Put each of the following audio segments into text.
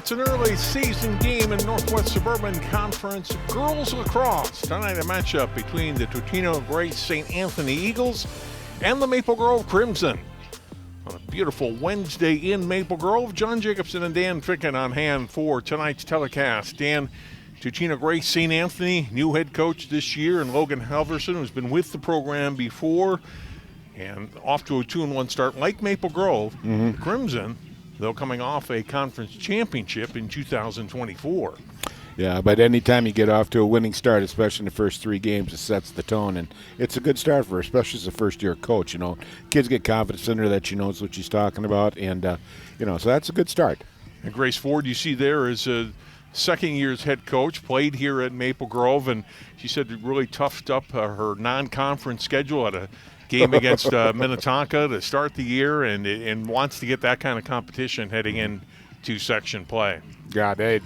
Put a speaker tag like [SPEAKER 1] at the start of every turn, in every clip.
[SPEAKER 1] It's an early season game in Northwest Suburban Conference Girls Lacrosse. Tonight a matchup between the Totino-Grace St. Anthony Eagles and the Maple Grove Crimson. On a beautiful Wednesday in Maple Grove, John Jacobson and Dan Ficken on hand for tonight's telecast. Dan, Totino-Grace St. Anthony, new head coach this year, and Logan Halverson, who's been with the program before, and off to a 2-1 start like Maple Grove. The Crimson, though, coming off a conference championship in 2024.
[SPEAKER 2] Yeah, but anytime you get off to a winning start, especially in the first 3 games, it sets the tone, and it's a good start for her, especially as a first-year coach. You know, kids get confidence in her that she knows what she's talking about, and so that's a good start.
[SPEAKER 1] And Grace Ford, you see there, is a second-year's head coach, played here at Maple Grove, and she said it really toughed up her non-conference schedule at a game against Minnetonka to start the year, and wants to get that kind of competition heading into section play.
[SPEAKER 2] Yeah, they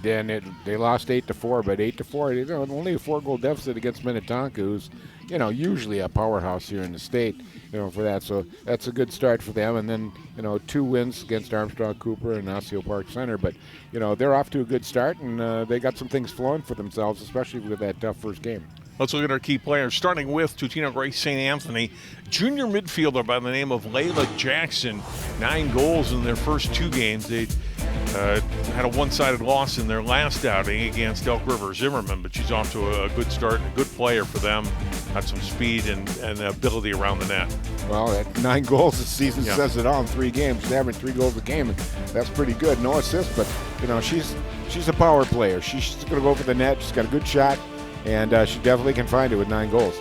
[SPEAKER 2] lost 8-4, but 8-4, only a 4-goal deficit against Minnetonka, who's usually a powerhouse here in the state, for that. So that's a good start for them. And then 2 wins against Armstrong Cooper and Osseo Park Center. But they're off to a good start, and they got some things flowing for themselves, especially with that tough first game.
[SPEAKER 1] Let's look at our key players, starting with Totino-Grace St. Anthony. Junior midfielder by the name of Layla Jackson, 9 goals in their first 2 games. They had a one-sided loss in their last outing against Elk River Zimmerman, but she's off to a good start and a good player for them. Got some speed and ability around the net.
[SPEAKER 2] Well, at 9 goals this season says it all in 3 games. She's having 3 goals a game, and that's pretty good. No assists, but she's a power player. She's going to go for the net. She's got a good shot, and she definitely can find it with 9 goals.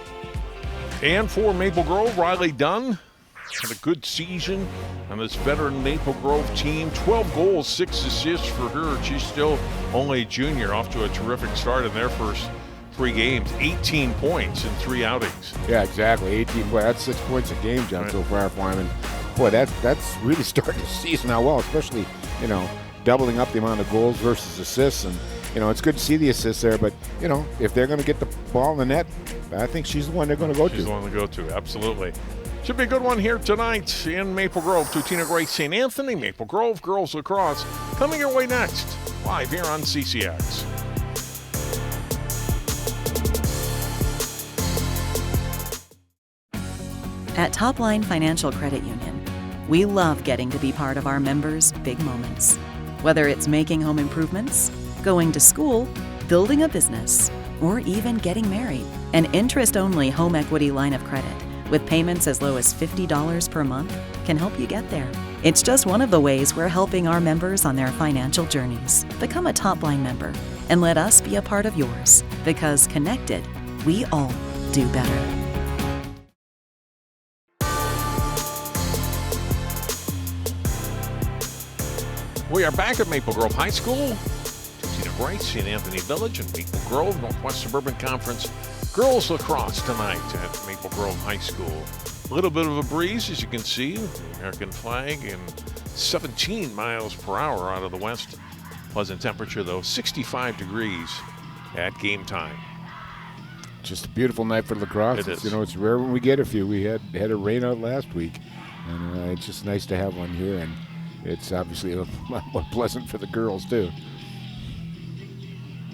[SPEAKER 1] And for Maple Grove, Riley Dunn had a good season on this veteran Maple Grove team. 12 goals, 6 assists for her. She's still only a junior, off to a terrific start in their first 3 games. 18 points in 3 outings.
[SPEAKER 2] Yeah, exactly. 18 points. That's 6 points a game, John, so far for him. And boy, that's really starting the season out well, especially doubling up the amount of goals versus assists. And it's good to see the assists there, but if they're going to get the ball in the net, I think she's the one they're going to go to.
[SPEAKER 1] She's the one to go to, absolutely. Should be a good one here tonight in Maple Grove. Totino-Grace St. Anthony, Maple Grove Girls Lacrosse, coming your way next, live here on CCX.
[SPEAKER 3] At Topline Financial Credit Union, we love getting to be part of our members' big moments. Whether it's making home improvements, going to school, building a business, or even getting married. An interest-only home equity line of credit with payments as low as $50 per month can help you get there. It's just one of the ways we're helping our members on their financial journeys. Become a Topline member and let us be a part of yours, because connected, we all do better.
[SPEAKER 1] We are back at Maple Grove High School. Totino-Grace, St. Anthony Village, and Maple Grove, Northwest Suburban Conference Girls Lacrosse tonight at Maple Grove High School. A little bit of a breeze, as you can see, the American flag, and 17 miles per hour out of the west. Pleasant temperature, though, 65 degrees at game time.
[SPEAKER 2] Just a beautiful night for lacrosse.
[SPEAKER 1] It is.
[SPEAKER 2] It's rare when we get a few. We had a rain out last week, and it's just nice to have one here, and it's obviously a lot more pleasant for the girls, too.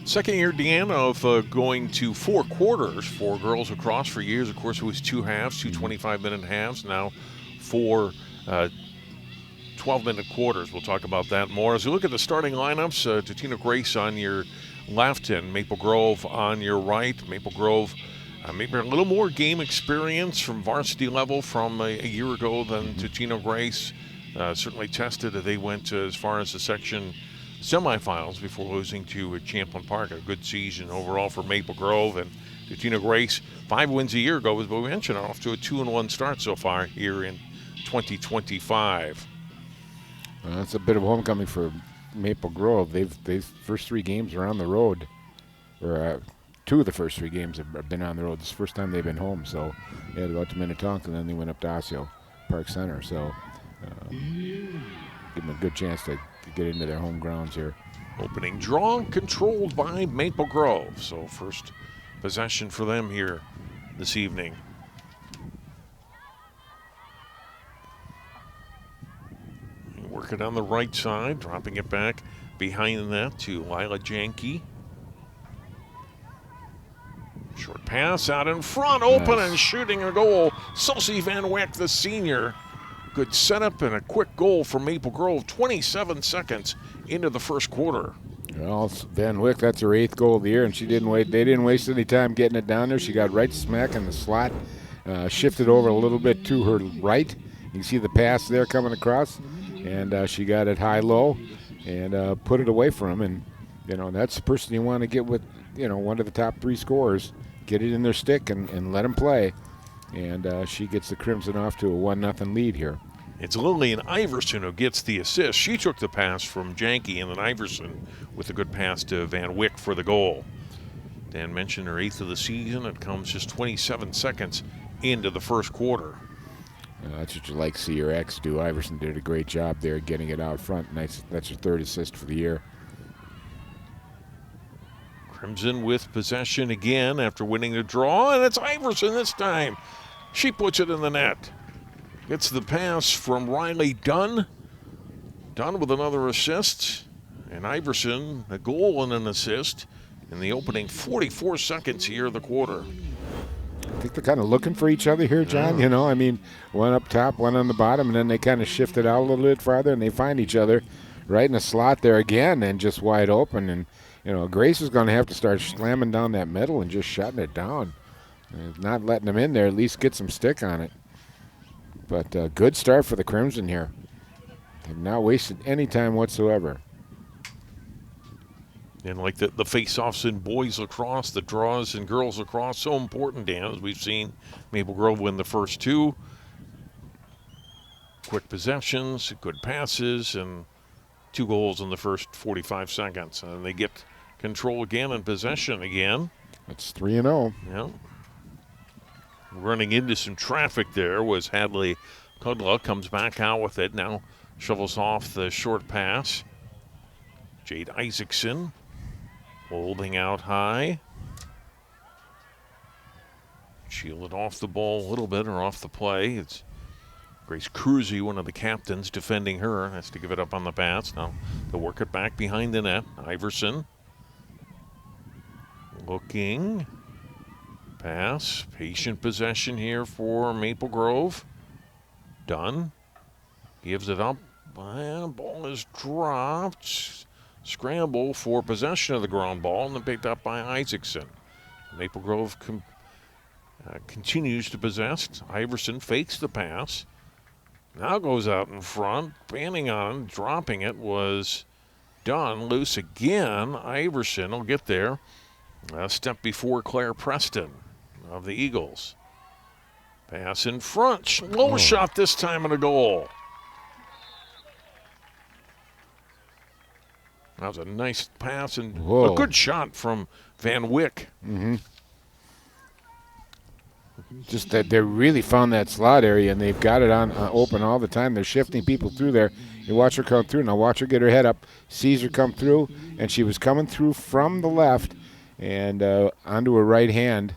[SPEAKER 1] Second year, Dan, of going to 4 quarters for girls lacrosse. For years, of course, it was 2 halves, 2 25-minute halves. Now 4 12-minute quarters. We'll talk about that more. As we look at the starting lineups, Totino-Grace on your left and Maple Grove on your right. Maple Grove maybe a little more game experience from varsity level from a year ago than Totino-Grace. Certainly tested. They went as far as the section semifinals before losing to Champlin Park. A good season overall for Maple Grove, and Totino-Grace 5 wins a year ago, as we mentioned, off to a 2-1 start so far here in 2025.
[SPEAKER 2] That's a bit of homecoming for Maple Grove. They've first 3 games are on the road, or 2 of the first 3 games have been on the road. This is the first time they've been home. So they had to go out to Minnetonka, and then they went up to Osseo Park Center. So give them a good chance to get into their home grounds here.
[SPEAKER 1] Opening draw controlled by Maple Grove. So first possession for them here this evening. Work it on the right side, dropping it back behind the net to Lila Janke. Short pass out in front, open
[SPEAKER 2] Nice.
[SPEAKER 1] and shooting a goal. Susie Van Wyck, the senior. Good setup and a quick goal for Maple Grove. 27 seconds into the first quarter.
[SPEAKER 2] Well, Van Wyck, that's her 8th goal of the year, and she didn't wait. They didn't waste any time getting it down there. She got right smack in the slot, shifted over a little bit to her right. You can see the pass there coming across, and she got it high-low and put it away from him. And that's the person you want to get with, one of the top 3 scorers. Get it in their stick and let them play. And she gets the Crimson off to a 1-0 lead here.
[SPEAKER 1] It's Lillian Iverson who gets the assist. She took the pass from Janke, and then Iverson with a good pass to Van Wyck for the goal. Dan mentioned her 8th of the season. It comes just 27 seconds into the first quarter.
[SPEAKER 2] That's what you like to see your ex do. Iverson did a great job there getting it out front. Nice. That's her 3rd assist for the year.
[SPEAKER 1] Crimson with possession again after winning the draw, and it's Iverson this time. She puts it in the net. Gets the pass from Riley Dunn. Dunn with another assist, and Iverson a goal and an assist in the opening 44 seconds here of the quarter.
[SPEAKER 2] I think they're kind of looking for each other here, John. One up top, one on the bottom, and then they kind of shift it out a little bit farther, and they find each other right in the slot there again and just wide open. And Grace is going to have to start slamming down that middle and just shutting it down. Not letting them in there, at least get some stick on it. But good start for the Crimson here. They've not wasted any time whatsoever.
[SPEAKER 1] And like the face-offs in boys lacrosse, the draws in girls lacrosse, so important, Dan, as we've seen Maple Grove win the first 2. Quick possessions, good passes, and 2 goals in the first 45 seconds. And they get control again and possession again.
[SPEAKER 2] That's 3-0.
[SPEAKER 1] Yeah. Running into some traffic there was Hadley Kudla. Comes back out with it. Now shovels off the short pass. Jade Isaacson holding out high. Shielded off the ball a little bit or off the play. It's Grace Cruzy, one of the captains, defending her. Has to give it up on the pass. Now they'll work it back behind the net. Iverson looking. Pass. Patient possession here for Maple Grove. Dunn gives it up. And ball is dropped. Scramble for possession of the ground ball and then picked up by Isaacson. Maple Grove continues to possess. Iverson fakes the pass. Now goes out in front. Banning on, dropping it was Dunn. Loose again. Iverson will get there. A step before Claire Preston of the Eagles. Pass in front. Low shot this time and a goal. That was a nice pass and a good shot from Van Wyck.
[SPEAKER 2] Mm-hmm. Just that they really found that slot area, and they've got it on open all the time. They're shifting people through there. You watch her come through. Now watch her get her head up. Sees her come through, and she was coming through from the left and onto her right hand,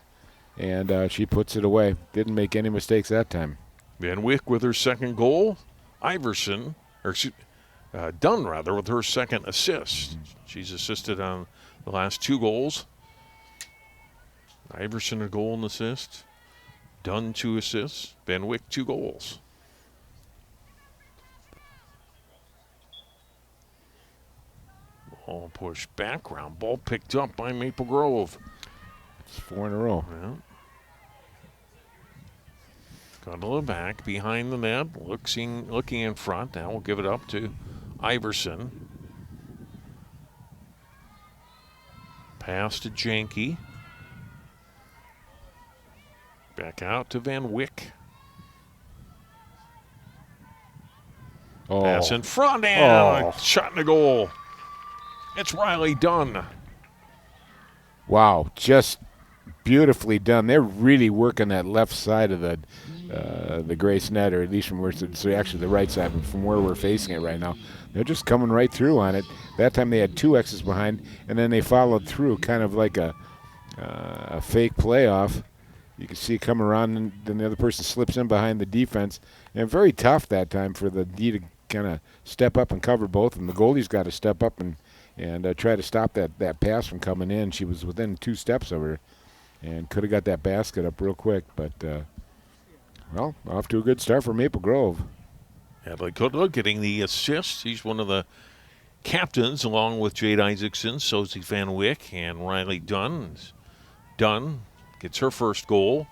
[SPEAKER 2] and she puts it away. Didn't make any mistakes that time.
[SPEAKER 1] Van Wyck with her second goal. Iverson, or Dunn rather, with her second assist. She's assisted on the last 2 goals. Iverson a goal and assist. Dunn 2 assists. Van Wyck 2 goals. Ball pushed back, ground ball picked up by Maple Grove.
[SPEAKER 2] It's 4 in a row.
[SPEAKER 1] Yeah. Gondola back behind the net, looking in front. Now we'll give it up to Iverson. Pass to Janke. Back out to Van Wyck. Pass in front and a shot in the goal. It's Riley Dunn.
[SPEAKER 2] Wow, just beautifully done. They're really working that left side of the Grace net, or at least from where it's actually the right side, but from where we're facing it right now. They're just coming right through on it. That time they had 2 X's behind, and then they followed through, kind of like a fake playoff. You can see it come around, and then the other person slips in behind the defense. And very tough that time for the D to kind of step up and cover both, and the goalie's got to step up and and try to stop that pass from coming in. She was within 2 steps of her and could have got that basket up real quick. But, well, off to a good start for Maple Grove.
[SPEAKER 1] Hadley Kudla getting the assist. He's one of the captains along with Jade Isaacson, Sosie Van Wyck, and Riley Dunn. Dunn gets her first goal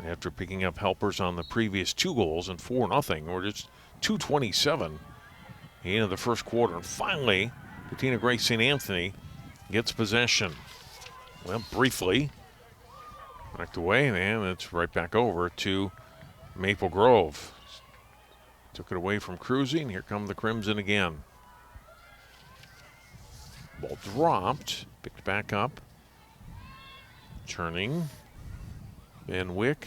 [SPEAKER 1] after picking up helpers on the previous 2 goals and 4-0. We're just 2:27 into the first quarter. And finally, Totino-Grace St. Anthony gets possession. Well, briefly. Knocked away, and it's right back over to Maple Grove. Took it away from Cruising. Here come the Crimson again. Ball dropped, picked back up. Turning. Van Wyck.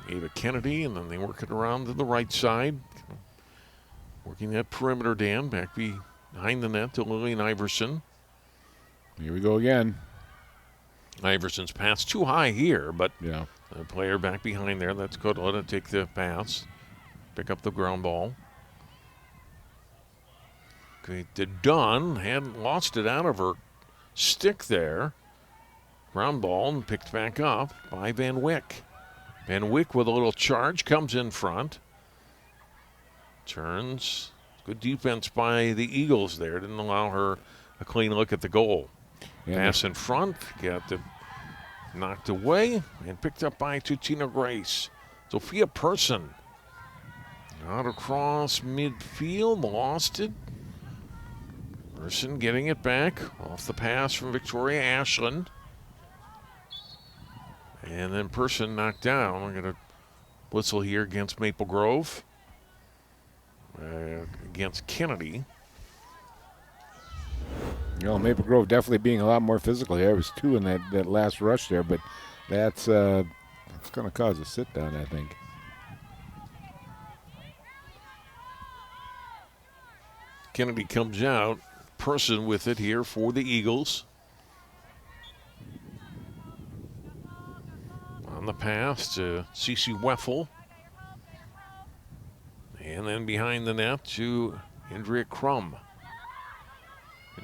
[SPEAKER 1] Ava Kennedy, and then they work it around to the right side. Working that perimeter, Dan, back behind the net to Lillian Iverson.
[SPEAKER 2] Here we go again.
[SPEAKER 1] Iverson's pass too high here, but
[SPEAKER 2] yeah.
[SPEAKER 1] The player back behind there. That's Kudla to take the pass. Pick up the ground ball. Okay, Dunn had lost it out of her stick there. Ground ball and picked back up by Van Wyck. Van Wyck with a little charge comes in front. Turns. Good defense by the Eagles there. Didn't allow her a clean look at the goal. Yeah. Pass in front. Got the knocked away and picked up by Totino-Grace. Sophia Person. Out across midfield. Lost it. Person getting it back. Off the pass from Victoria Ashland. And then Person knocked down. We're going to whistle here against Maple Grove. Against Kennedy.
[SPEAKER 2] You know, Maple Grove definitely being a lot more physical here. It was 2 in that last rush there, but that's going to cause a sit-down, I think.
[SPEAKER 1] Kennedy comes out. Person with it here for the Eagles. On the pass to Cece Weffel. And then behind the net to Andrea Crum.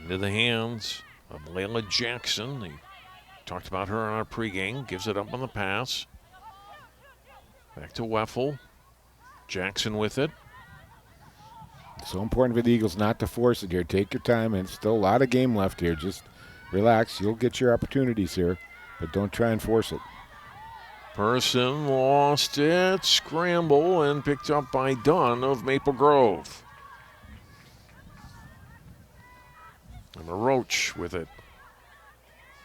[SPEAKER 1] Into the hands of Layla Jackson. We talked about her on our pregame. Gives it up on the pass. Back to Weffel. Jackson with it.
[SPEAKER 2] So important for the Eagles not to force it here. Take your time, and still a lot of game left here. Just relax. You'll get your opportunities here, but don't try and force it.
[SPEAKER 1] Person lost it. Scramble and picked up by Dunn of Maple Grove. And Roach with it.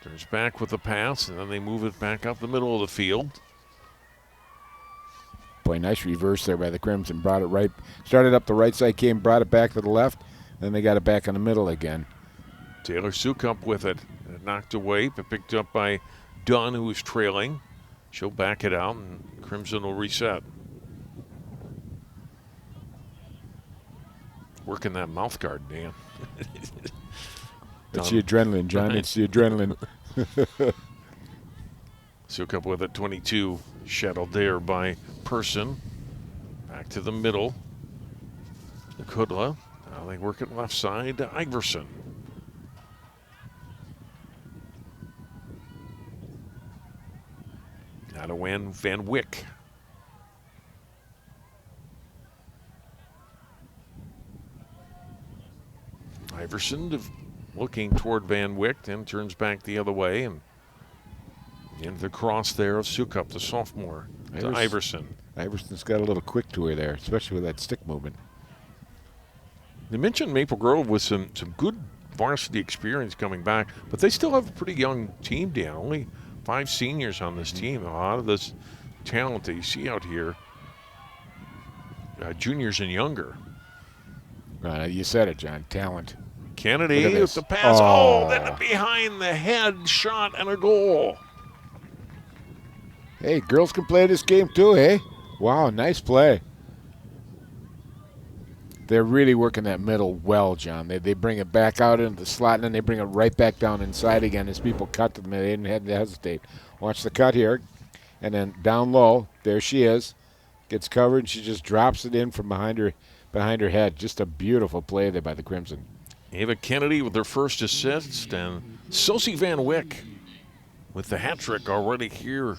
[SPEAKER 1] Turns back with the pass, and then they move it back up the middle of the field.
[SPEAKER 2] Boy, nice reverse there by the Crimson. Brought it right, started up the right side, brought it back to the left, then they got it back in the middle again.
[SPEAKER 1] Taylor Sukup with it. It knocked away, but picked up by Dunn, who was trailing. She'll back it out, and Crimson will reset. Working that mouth guard, Dan.
[SPEAKER 2] It's the adrenaline, John. It's the adrenaline.
[SPEAKER 1] Sukup with it, 22. Shuttled there by Person. Back to the middle. The Kudla. Now they work it left side to Iverson. Now to Van Wyck. Iverson looking toward Van Wyck, then turns back the other way and into the cross there of Sukup, the sophomore, to Iverson.
[SPEAKER 2] Iverson's got a little quick to her there, especially with that stick movement.
[SPEAKER 1] They mentioned Maple Grove with some good varsity experience coming back, but they still have a pretty young team down. Only 5 seniors on this team. A lot of this talent that you see out here, juniors and younger.
[SPEAKER 2] You said it, John. Talent.
[SPEAKER 1] Kennedy with the pass. Then behind the head shot and a goal.
[SPEAKER 2] Hey, girls can play this game too, hey? Wow, nice play. They're really working that middle well, John. They bring it back out into the slot, and then they bring it right back down inside again as people cut to them. They didn't have to hesitate. Watch the cut here. And then down low, there she is. Gets covered, and she just drops it in from behind behind her head. Just a beautiful play there by the Crimson.
[SPEAKER 1] Ava Kennedy with her first assist, and Sosie Van Wyck with the hat trick already here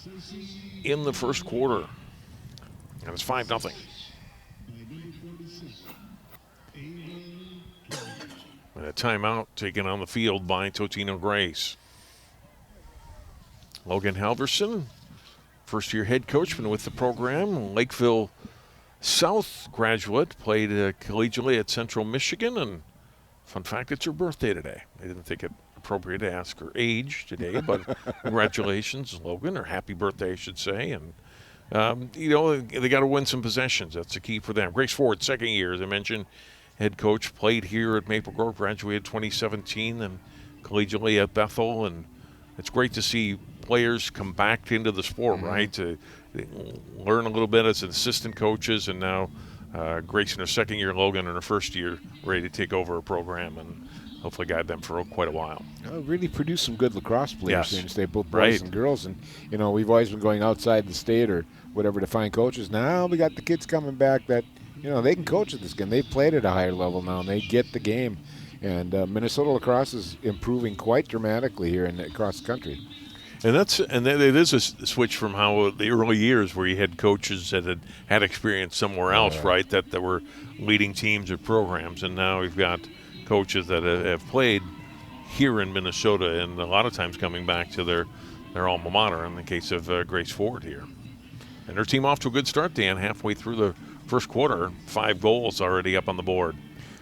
[SPEAKER 1] in the first quarter. And it's 5-0. And a timeout taken on the field by Totino-Grace. Logan Halverson, first-year head coach, been with the program. Lakeville South graduate, played collegiately at Central Michigan, and fun fact, it's her birthday today. I didn't think it appropriate to ask her age today, but congratulations, Logan, or happy birthday, I should say. And, they got to win some possessions. That's the key for them. Grace Ford, second year, as I mentioned, head coach, played here at Maple Grove, graduated 2017, and collegiately at Bethel. And it's great to see players come back into the sport, right, to learn a little bit as assistant coaches, and now Grace in her second year, Logan in her first year, ready to take over a program and hopefully guide them for quite a while.
[SPEAKER 2] Really produced some good lacrosse players here in the state, both boys
[SPEAKER 1] right.
[SPEAKER 2] and girls. And, we've always been going outside the state or whatever to find coaches. Now we got the kids coming back that, they can coach at this game. They've played at a higher level now, and they get the game. And Minnesota lacrosse is improving quite dramatically here across the country.
[SPEAKER 1] And it is a switch from how the early years where you had coaches that had experience somewhere else, right, that were leading teams or programs, and now we've got coaches that have played here in Minnesota, and a lot of times coming back to their alma mater. In the case of Grace Ford here, and her team off to a good start, Dan. Halfway through the first quarter, 5 goals already up on the board.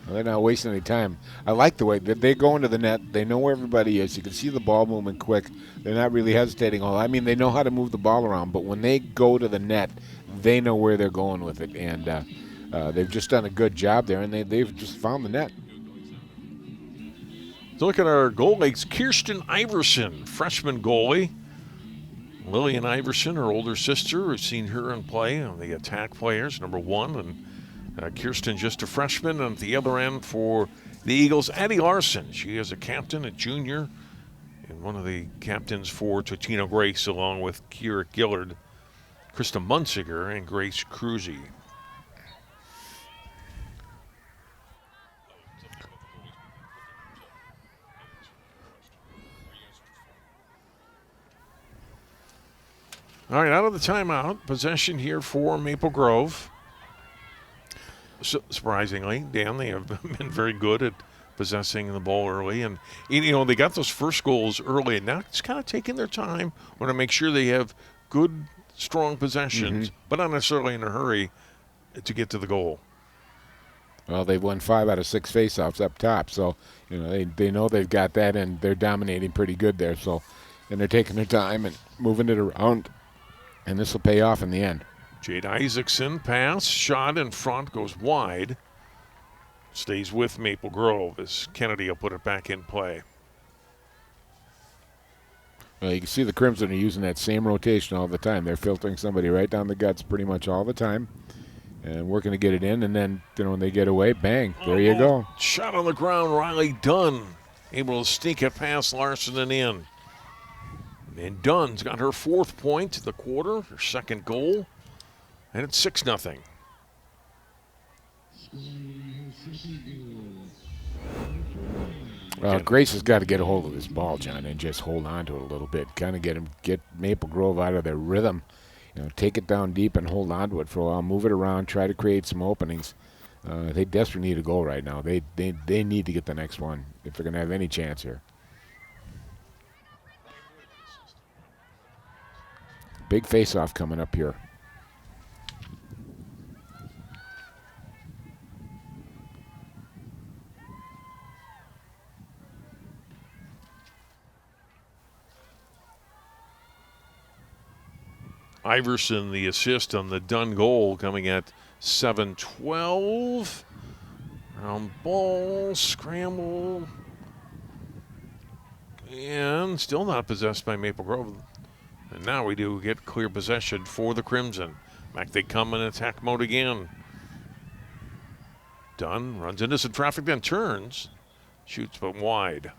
[SPEAKER 2] Well, they're not wasting any time. I like the way they go into the net. They know where everybody is. You can see the ball moving quick. They're not really hesitating. They know how to move the ball around, but when they go to the net, they know where they're going with it, and they've just done a good job there, and they've just found the net.
[SPEAKER 1] So look at our goalies. Kirsten Iverson, freshman goalie. Lillian Iverson, her older sister, we've seen her in play on the attack players, number 1, and Kirsten just a freshman. And at the other end for the Eagles, Addie Larson. She is a captain, a junior, and one of the captains for Totino-Grace, along with Kira Gillard, Krista Munziger, and Grace Cruzy. All right, out of the timeout, possession here for Maple Grove. Surprisingly, Dan, they have been very good at possessing the ball early. And, they got those first goals early, and now it's kind of taking their time. Want to make sure they have good, strong possessions, but not necessarily in a hurry to get to the goal.
[SPEAKER 2] Well, they've won 5 out of 6 faceoffs up top, so, they know they've got that, and they're dominating pretty good there. So, and they're taking their time and moving it around, and this will pay off in the end.
[SPEAKER 1] Jade Isaacson pass, shot in front, goes wide. Stays with Maple Grove as Kennedy will put it back in play.
[SPEAKER 2] Well, you can see the Crimson are using that same rotation all the time. They're filtering somebody right down the guts pretty much all the time and working to get it in. And then, when they get away, bang, there you go.
[SPEAKER 1] Shot on the ground, Riley Dunn able to sneak it past Larson and in. And Dunn's got her 4th point of the quarter, her 2nd goal, and it's 6-0.
[SPEAKER 2] Grace has got to get a hold of this ball, John, and just hold on to it a little bit. Kind of get Maple Grove out of their rhythm. Take it down deep and hold on to it for a while. Move it around, try to create some openings. They desperately need a goal right now. They need to get the next one if they're going to have any chance here. Big face-off coming up here.
[SPEAKER 1] Iverson, the assist on the Dunn goal, coming at 7-12. Round ball, scramble. And still not possessed by Maple Grove. And now we do get clear possession for the Crimson. Back they come in attack mode again. Dunn runs into some traffic, then turns. Shoots but wide.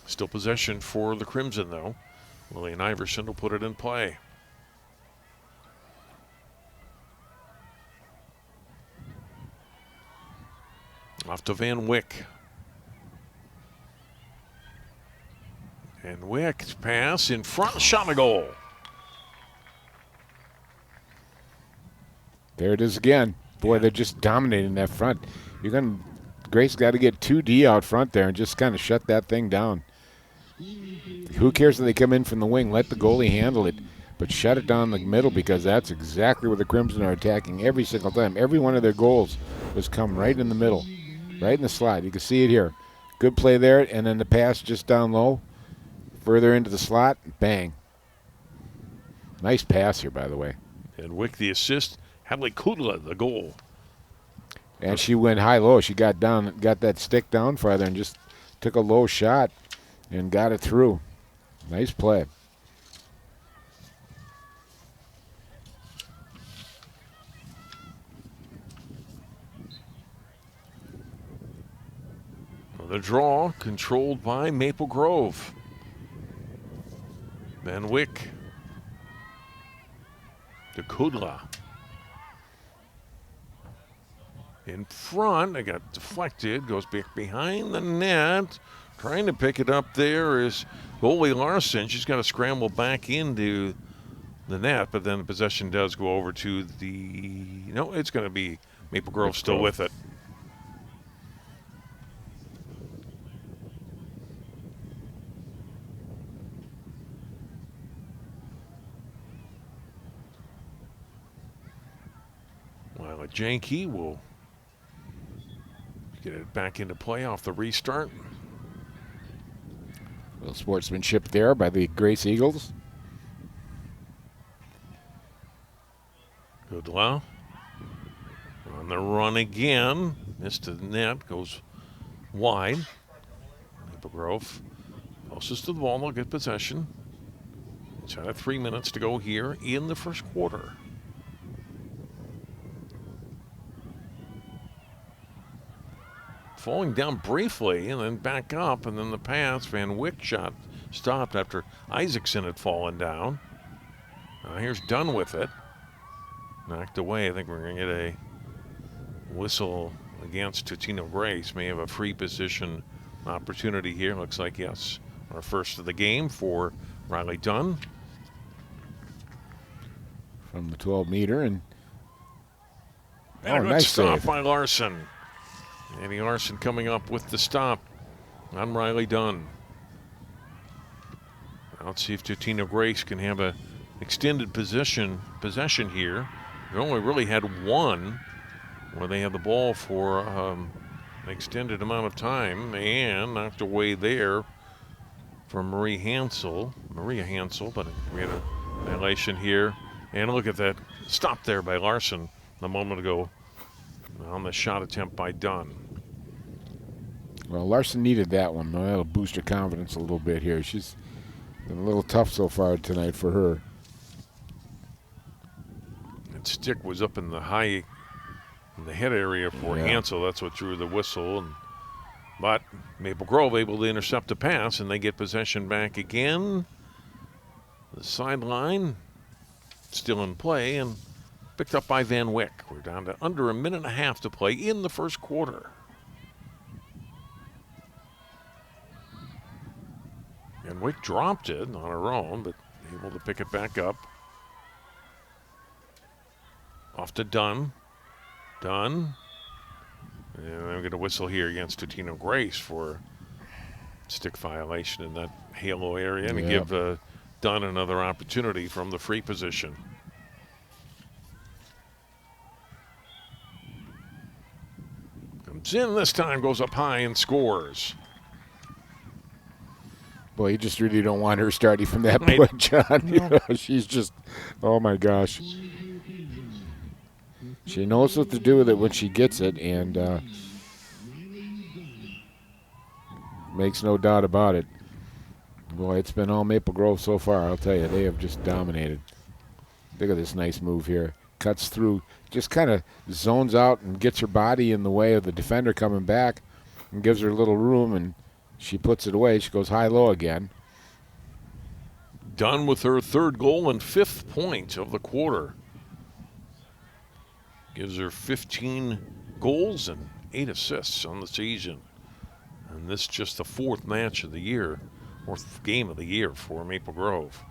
[SPEAKER 1] Still possession for the Crimson, though. Lillian Iverson will put it in play. Off to Van Wyck. Van Wyck's pass in front, shot a goal.
[SPEAKER 2] There it is again. Boy, they're just dominating that front. Grace got to get 2D out front there and just kind of shut that thing down. Who cares if they come in from the wing? Let the goalie handle it, but shut it down the middle, because that's exactly where the Crimson are attacking every single time. Every one of their goals was come right in the middle, right in the slot. You can see it here. Good play there, and then the pass just down low, further into the slot, bang. Nice pass here, by the way.
[SPEAKER 1] And Wyck the assist. Hadley Kudla the goal.
[SPEAKER 2] And she went high-low. She got that stick down farther and just took a low shot and got it through. Nice play.
[SPEAKER 1] The draw controlled by Maple Grove. Van Wyck to Kudla. In front, it got deflected, goes back behind the net. Trying to pick it up there is goalie Larson. She's got to scramble back into the net, but then the possession does go over to no, it's going to be Maple Grove still with it. Well, Janke will get it back into play off the restart.
[SPEAKER 2] A little sportsmanship there by the Grace Eagles.
[SPEAKER 1] Kudla on the run again. Missed the net, goes wide. Maple Grove closest to the ball, they'll get possession. Inside of 3 minutes to go here in the first quarter. Falling down briefly and then back up, and then the pass. Van Wyck shot stopped after Isaacson had fallen down. Here's Dunn with it. Knocked away. I think we're going to get a whistle against Totino-Grace. May have a free position opportunity here. Looks like, yes, our first of the game for Riley Dunn.
[SPEAKER 2] From the 12-meter. And
[SPEAKER 1] a good
[SPEAKER 2] nice
[SPEAKER 1] stop
[SPEAKER 2] save
[SPEAKER 1] by Larson. Annie Larson coming up with the stop on Riley Dunn. Let's see if Totino-Grace can have an extended possession here. They only really had one where they had the ball for an extended amount of time, and knocked away there from Maria Hansel, but we had a violation here. And look at that stop there by Larson a moment ago on the shot attempt by Dunn.
[SPEAKER 2] Well, Larson needed that one. That'll boost her confidence a little bit here. She's been a little tough so far tonight for her.
[SPEAKER 1] That stick was up in the head area for Hansel. That's what drew the whistle. But Maple Grove able to intercept the pass, and they get possession back again. The sideline still in play and picked up by Van Wyck. We're down to under a minute and a half to play in the first quarter. Van Wyck dropped it on her own, but able to pick it back up. Off to Dunn. And I'm going to whistle here against Totino-Grace for stick violation in that halo area, and give Dunn another opportunity from the free position. Comes in this time, goes up high and scores.
[SPEAKER 2] Boy, you just really don't want her starting from that point, John. You know, she's just, oh my gosh. She knows what to do with it when she gets it, and makes no doubt about it. Boy, it's been all Maple Grove so far, I'll tell you. They have just dominated. Look at this nice move here. Cuts through, just kind of zones out and gets her body in the way of the defender coming back and gives her a little room, and she puts it away. She goes high-low again.
[SPEAKER 1] Dunn with her third goal and 5th point of the quarter. Gives her 15 goals and 8 assists on the season. And this is just the 4th match of the year, 4th game of the year for Maple Grove.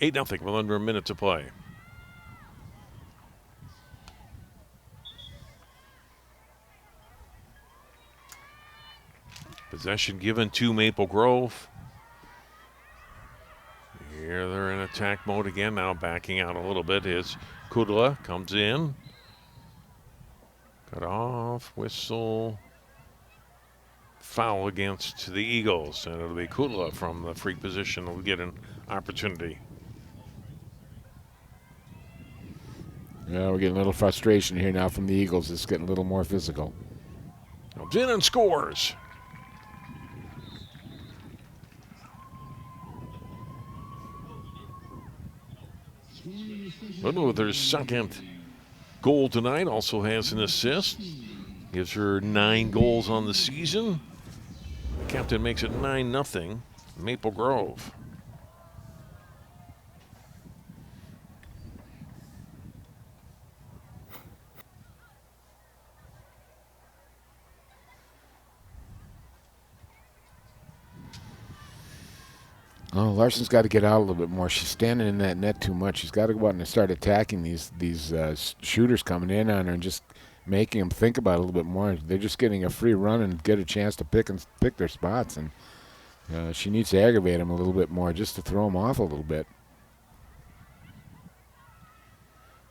[SPEAKER 1] 8-0 with under a minute to play. Possession given to Maple Grove. Here they're in attack mode again, now backing out a little bit. Is Kudla comes in. Cut off, whistle. Foul against the Eagles, and it'll be Kudla from the free position will get an opportunity.
[SPEAKER 2] Yeah, we're getting a little frustration here now from the Eagles. It's getting a little more physical.
[SPEAKER 1] Comes in and scores. Little with her second goal tonight, also has an assist. Gives her 9 goals on the season. The captain makes it 9-0, Maple Grove.
[SPEAKER 2] Oh, Larson's got to get out a little bit more. She's standing in that net too much. She's got to go out and start attacking these shooters coming in on her and just making them think about it a little bit more. They're just getting a free run and get a chance to pick their spots, and she needs to aggravate them a little bit more just to throw them off a little bit.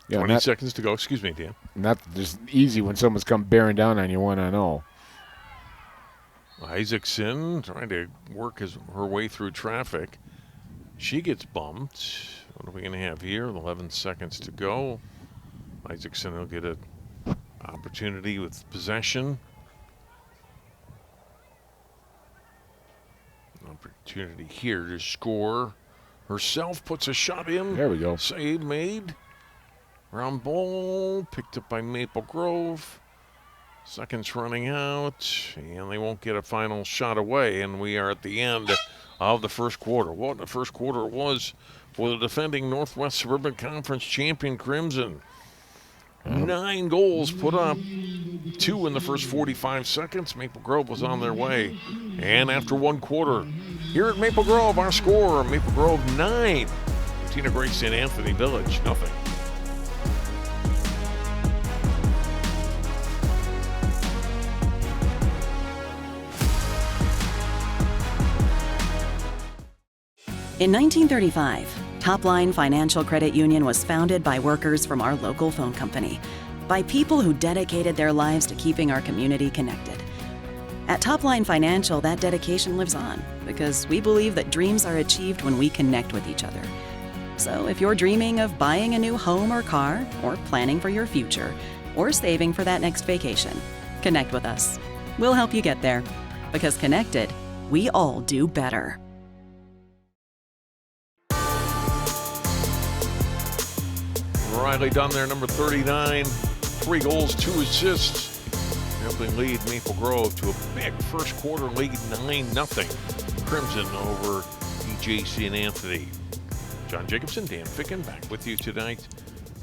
[SPEAKER 2] Yeah,
[SPEAKER 1] 20 seconds to go. Excuse me, Dan.
[SPEAKER 2] Not just easy when someone's come bearing down on you 1-0.
[SPEAKER 1] Isaacson trying to work her way through traffic. She gets bumped. What are we going to have here? 11 seconds to go. Isaacson will get an opportunity with possession. Opportunity here to score. Herself puts a shot in.
[SPEAKER 2] There we go.
[SPEAKER 1] Save made. Round ball picked up by Maple Grove. Seconds running out, and they won't get a final shot away, and we are at the end of the first quarter. What the first quarter was for the defending Northwest Suburban Conference champion Crimson. 9 goals put up, 2 in the first 45 seconds. Maple Grove was on their way. And after 1 quarter, here at Maple Grove, our score, Maple Grove 9, Totino-Grace St. Anthony Village, nothing.
[SPEAKER 3] In 1935, Topline Financial Credit Union was founded by workers from our local phone company, by people who dedicated their lives to keeping our community connected. At Topline Financial, that dedication lives on because we believe that dreams are achieved when we connect with each other. So if you're dreaming of buying a new home or car, or planning for your future, or saving for that next vacation, connect with us. We'll help you get there, because connected, we all do better.
[SPEAKER 1] Riley Dunn there, number 39. 3 goals, 2 assists. Helping lead Maple Grove to a big first quarter lead, 9-0. Crimson over EJ St. Anthony. John Jacobson, Dan Ficken back with you tonight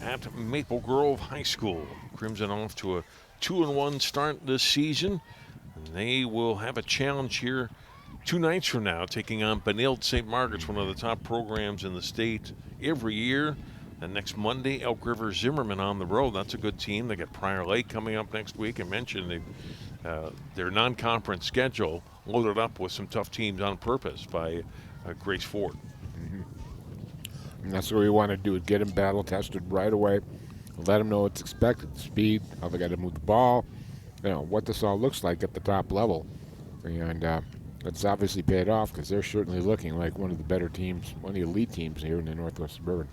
[SPEAKER 1] at Maple Grove High School. Crimson off to a 2-1 start this season. And they will have a challenge here 2 nights from now, taking on Benilde St. Margaret's, one of the top programs in the state every year. And next Monday, Elk River Zimmerman on the road. That's a good team. They got Prior Lake coming up next week. I mentioned their non-conference schedule loaded up with some tough teams on purpose by Grace Ford.
[SPEAKER 2] Mm-hmm. And that's what we want to do, is get them battle tested right away. Let them know what's expected, the speed, how they got to move the ball, what this all looks like at the top level. And it's obviously paid off, because they're certainly looking like one of the better teams, one of the elite teams here in the Northwest Suburban.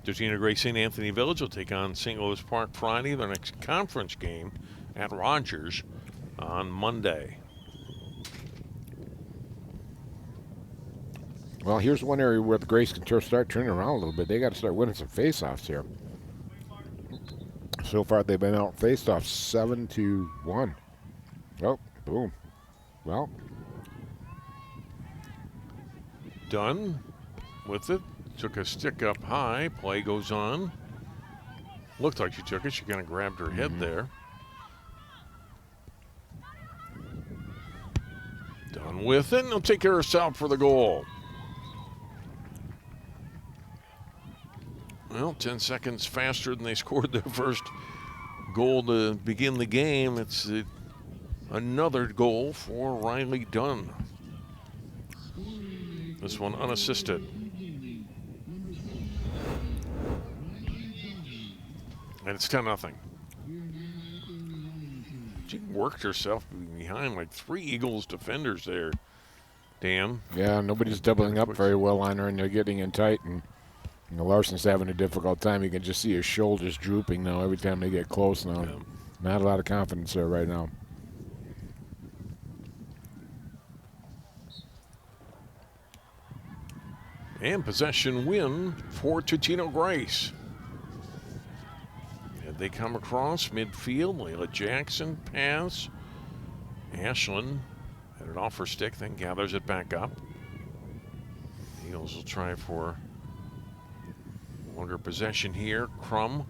[SPEAKER 1] Totino-Grace St. Anthony Village will take on St. Louis Park Friday. Their next conference game at Rogers on Monday.
[SPEAKER 2] Well, here's one area where the Grace can start turning around a little bit. They got to start winning some face-offs here. So far, they've been out face-offs 7-1. Oh, boom. Well,
[SPEAKER 1] Dunn with it. Took a stick up high. Play goes on. Looked like she took it. She kind of grabbed her head there. Ashland with it, and he'll take care of herself for the goal. Well, 10 seconds faster than they scored their first goal to begin the game. It's another goal for Riley Dunn. This one unassisted. And it's 10-0. She worked herself behind like 3 Eagles defenders there, Dan.
[SPEAKER 2] Yeah, nobody's doubling up very well on her, and they're getting in tight. And Larson's having a difficult time. You can just see his shoulders drooping now every time they get close now. Yeah. Not a lot of confidence there right now.
[SPEAKER 1] And possession win for Totino-Grace. And they come across midfield. Layla Jackson pass. Ashland had it off her stick, then gathers it back up. The Eagles will try for longer possession here. Crum.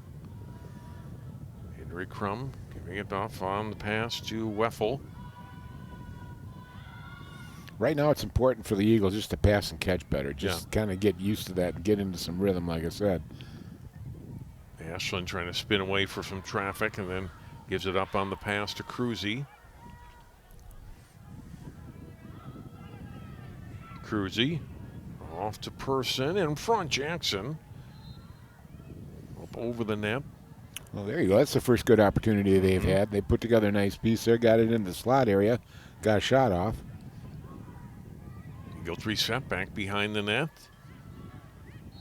[SPEAKER 1] Henry Crum giving it off on the pass to Weffel.
[SPEAKER 2] Right now it's important for the Eagles just to pass and catch better. Just kind of get used to that and get into some rhythm, like I said.
[SPEAKER 1] Ashland trying to spin away for some traffic and then gives it up on the pass to Cruzy. Cruzy off to Person. In front, Jackson. Up over the net.
[SPEAKER 2] Well, there you go. That's the first good opportunity they've had. They put together a nice piece there, got it in the slot area, got a shot off.
[SPEAKER 1] Eagles reset back behind the net.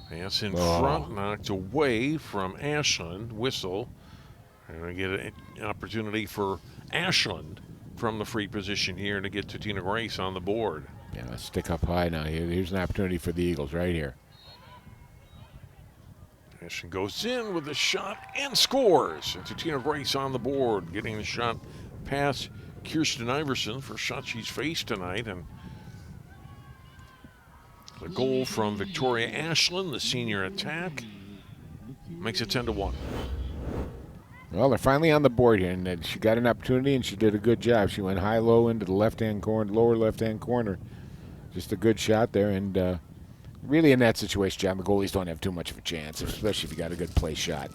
[SPEAKER 1] Pass in front, knocked away from Ashland. Whistle. And we get an opportunity for Ashland from the free position here to get Totino-Grace on the board.
[SPEAKER 2] Yeah, stick up high now. Here's an opportunity for the Eagles right here.
[SPEAKER 1] Ashland goes in with a shot and scores. And Totino-Grace on the board, getting the shot past Kirsten Iverson for shot she's faced tonight. And the goal from Victoria Ashland, the senior attack, makes it 10-1.
[SPEAKER 2] Well, they're finally on the board here, and she got an opportunity, and she did a good job. She went high-low into the left-hand corner, lower left-hand corner. Just a good shot there, and really in that situation, John, the goalies don't have too much of a chance, especially if you got a good play shot.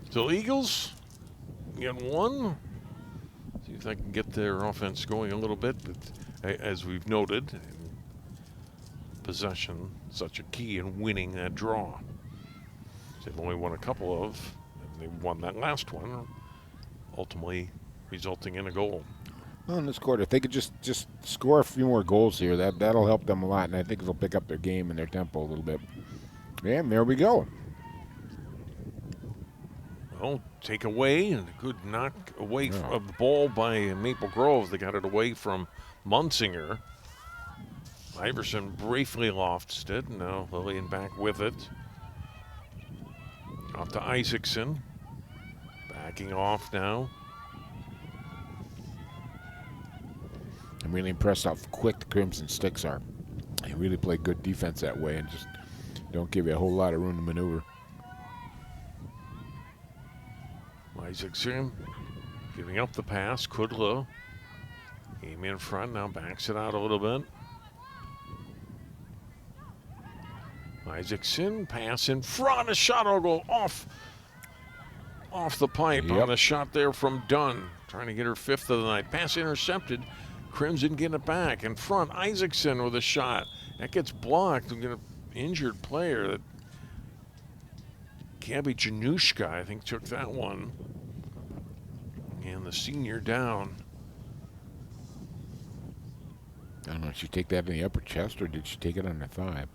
[SPEAKER 1] So Eagles get one. See if they can get their offense going a little bit. But as we've noted, possession such a key in winning that draw. They've only won a couple of, and they won that last one, ultimately resulting in a goal.
[SPEAKER 2] Well, in this quarter, if they could just score a few more goals here, that'll help them a lot, and I think it'll pick up their game and their tempo a little bit. And there we go.
[SPEAKER 1] Well, take away, and a good knock away of the ball by Maple Grove. They got it away from Munsinger. Iverson briefly lofts it. Now Lillian back with it. Off to Isaacson. Backing off now.
[SPEAKER 2] I'm really impressed how quick the Crimson Sticks are. They really play good defense that way and just don't give you a whole lot of room to maneuver.
[SPEAKER 1] Isaacson giving up the pass. Kudla came in front, now backs it out a little bit. Isaacson, pass in front, a shot will go off the pipe on the shot there from Dunn. Trying to get her fifth of the night. Pass intercepted. Crimson getting it back in front. Isaacson with a shot. That gets blocked. We get an injured player. That Gabby Janushka, I think, took that one. And the senior down.
[SPEAKER 2] I don't know, did she take that in the upper chest or did she take it on the thigh?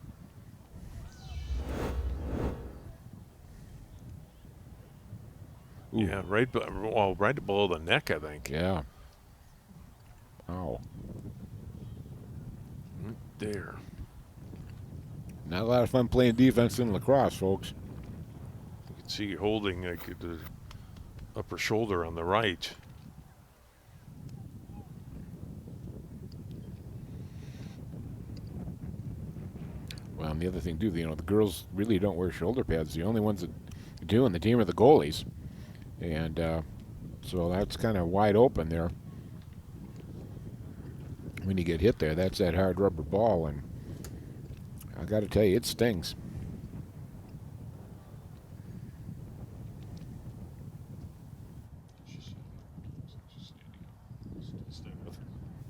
[SPEAKER 2] Ooh.
[SPEAKER 1] Yeah, right below the neck, I think.
[SPEAKER 2] Yeah. Oh.
[SPEAKER 1] Right there.
[SPEAKER 2] Not a lot of fun playing defense in lacrosse, folks.
[SPEAKER 1] You can see holding the upper shoulder on the right.
[SPEAKER 2] Well, The other thing, too, the girls really don't wear shoulder pads. The only ones that do in the team are the goalies. And so that's kind of wide open there. When you get hit there, that's that hard rubber ball. And I got to tell you, it stings.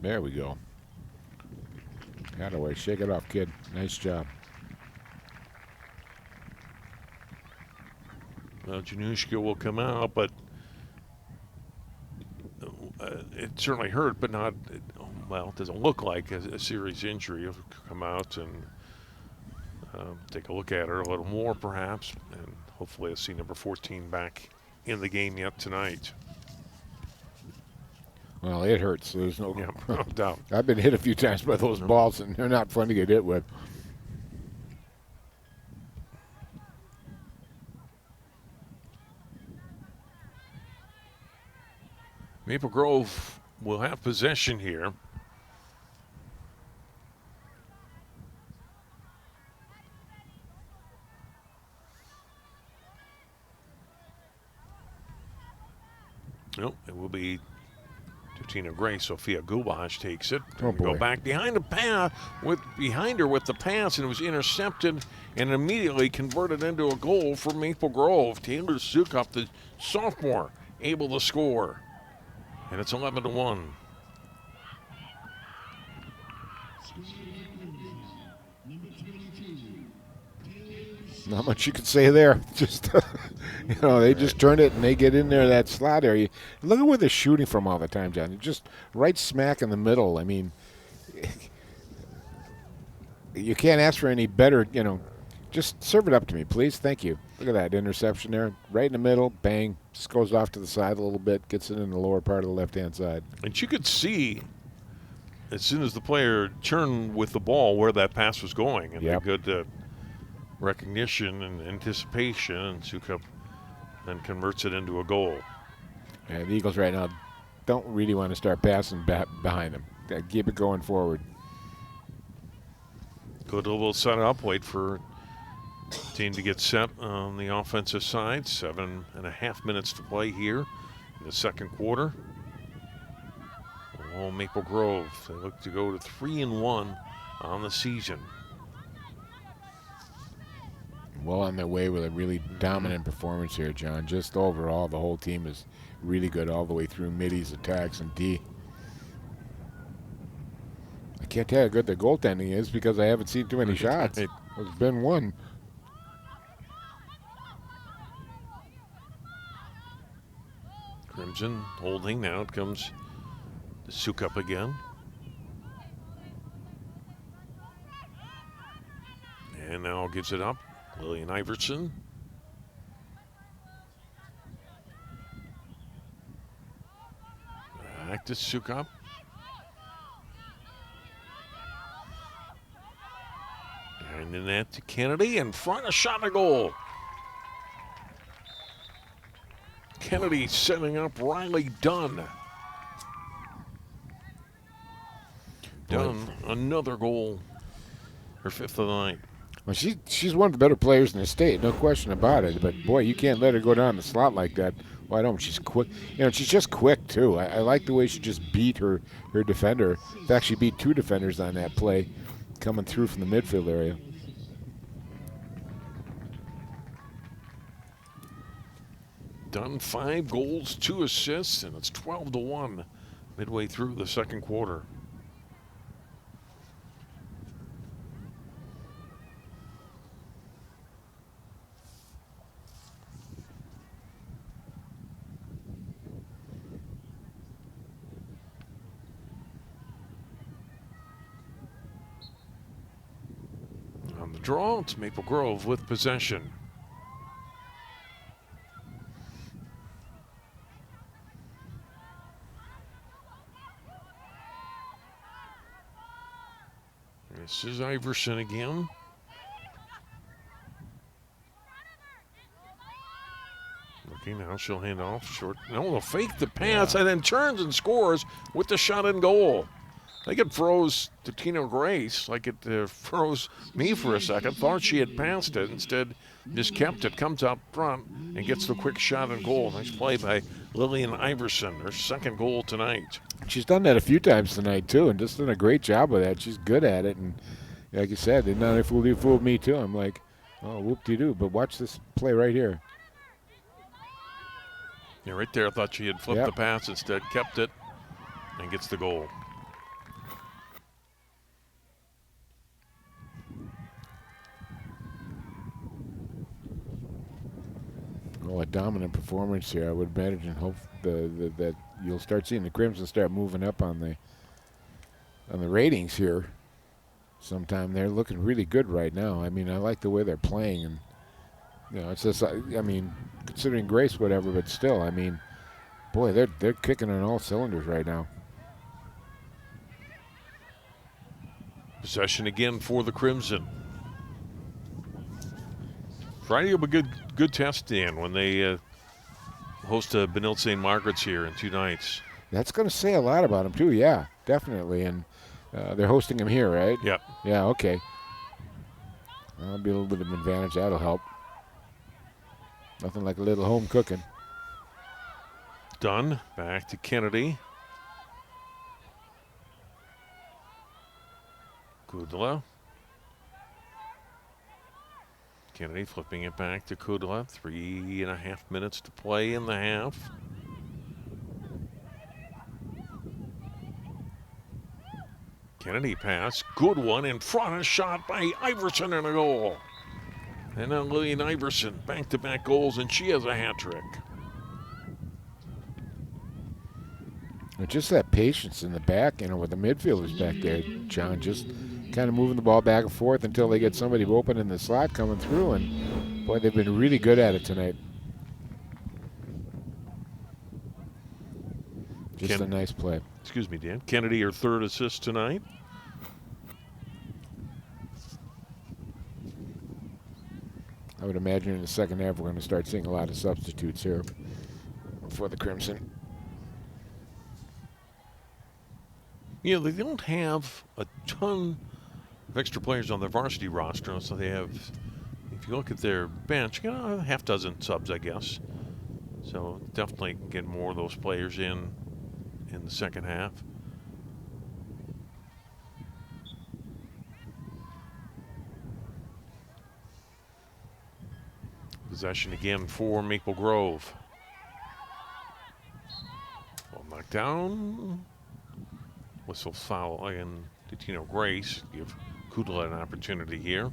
[SPEAKER 2] There we go. Hadaway, shake it off, kid. Nice job.
[SPEAKER 1] Well, Januszka will come out, but it certainly hurt, but not, well, it doesn't look like a serious injury. He'll come out and take a look at her a little more, perhaps, and hopefully I'll see number 14 back in the game yet tonight.
[SPEAKER 2] Well, it hurts. There's no
[SPEAKER 1] doubt.
[SPEAKER 2] I've been hit a few times by those balls, and they're not fun to get hit with.
[SPEAKER 1] Maple Grove will have possession here. Nope, it will be Totino-Grace. Sophia Gulbach takes it.
[SPEAKER 2] Oh, boy.
[SPEAKER 1] Go back behind the pass, behind her with the pass, and it was intercepted and immediately converted into a goal for Maple Grove. Taylor Sukup, the sophomore, able to score. And it's 11-1.
[SPEAKER 2] Not much you could say there. Just, they just turn it and they get in there, that slot area. Look at where they're shooting from all the time, John. Just right smack in the middle. I mean, you can't ask for any better, Just serve it up to me, please. Thank you. Look at that interception there. Right in the middle. Bang. Just goes off to the side a little bit. Gets it in the lower part of the left-hand side.
[SPEAKER 1] And you could see as soon as the player turned with the ball where that pass was going. And
[SPEAKER 2] Yep.
[SPEAKER 1] the good recognition and anticipation. And Sukup then converts it into a goal.
[SPEAKER 2] And the Eagles right now don't really want to start passing behind them. Keep it going forward.
[SPEAKER 1] Good little setup. Wait for team to get set on the offensive side. 7.5 minutes to play here in the second quarter. Oh, Maple Grove, they look to go to 3-1 on the season.
[SPEAKER 2] Well on their way with a really dominant performance here, John. Just overall, the whole team is really good all the way through middies, attacks, and D. I can't tell how good their goaltending is because I haven't seen too many shots. There's been one.
[SPEAKER 1] Crimson holding. Now it comes to Sukup again. And now gives it up. Lillian Iverson. Back to Sukup. And then that to Kennedy in front, a shot, a goal. Kennedy setting up Riley Dunn. Dunn, another goal. Her 5th of the night.
[SPEAKER 2] Well, she's one of the better players in the state, no question about it. But, boy, you can't let her go down the slot like that. Why don't? She's quick. She's just quick, too. I like the way she just beat her defender. In fact, she beat 2 defenders on that play coming through from the midfield area.
[SPEAKER 1] Dunn 5 goals, 2 assists, and it's 12-1 midway through the second quarter. On the draw, it's Maple Grove with possession. This is Iverson again. Looking now, she'll hand off short. No, they'll fake the pass and then turns and scores with the shot and goal. I think it froze Totino-Grace, like it froze me for a second. Thought she had passed it. Instead, just kept it. Comes out front and gets the quick shot and goal. Nice play by Lillian Iverson, her second goal tonight.
[SPEAKER 2] She's done that a few times tonight, too, and just done a great job with that. She's good at it, and like you said, and not fooled me, too. I'm like, oh, whoop-de-doo, but watch this play right here.
[SPEAKER 1] Yeah, right there, I thought she had flipped the pass. Instead, kept it and gets the goal.
[SPEAKER 2] Oh, a dominant performance here. I would imagine hope that you'll start seeing the Crimson start moving up on the ratings here sometime. They're looking really good right now. I mean, I like the way they're playing, and it's just, I mean, considering Grace, whatever, but still, I mean, boy, they're kicking on all cylinders right now.
[SPEAKER 1] Possession again for the Crimson. Friday will be a good test, Dan, when they host Benilde St. Margaret's here in 2 nights.
[SPEAKER 2] That's going to say a lot about them, too. Yeah, definitely. And they're hosting them here, right?
[SPEAKER 1] Yep.
[SPEAKER 2] Yeah, okay. That'll be a little bit of an advantage. That'll help. Nothing like a little home cooking.
[SPEAKER 1] Dunn back to Kennedy. Kudla. Kennedy flipping it back to Kudla. 3.5 minutes to play in the half. Kennedy pass. Good one in front. A shot by Iverson and a goal. And now Lillian Iverson, back-to-back goals, and she has a hat trick.
[SPEAKER 2] Just that patience in the back, with the midfielders back there, John, just kind of moving the ball back and forth until they get somebody open in the slot coming through, and boy, they've been really good at it tonight. Just a nice play.
[SPEAKER 1] Excuse me, Dan. Kennedy, her 3rd assist tonight.
[SPEAKER 2] I would imagine in the second half we're going to start seeing a lot of substitutes here for the Crimson.
[SPEAKER 1] They don't have a ton of extra players on their varsity roster, so they have, if you look at their bench, a half dozen subs, I guess. So definitely get more of those players in the second half. Possession again for Maple Grove. Ball knocked down. Whistle foul and Totino-Grace give Kudla an opportunity here.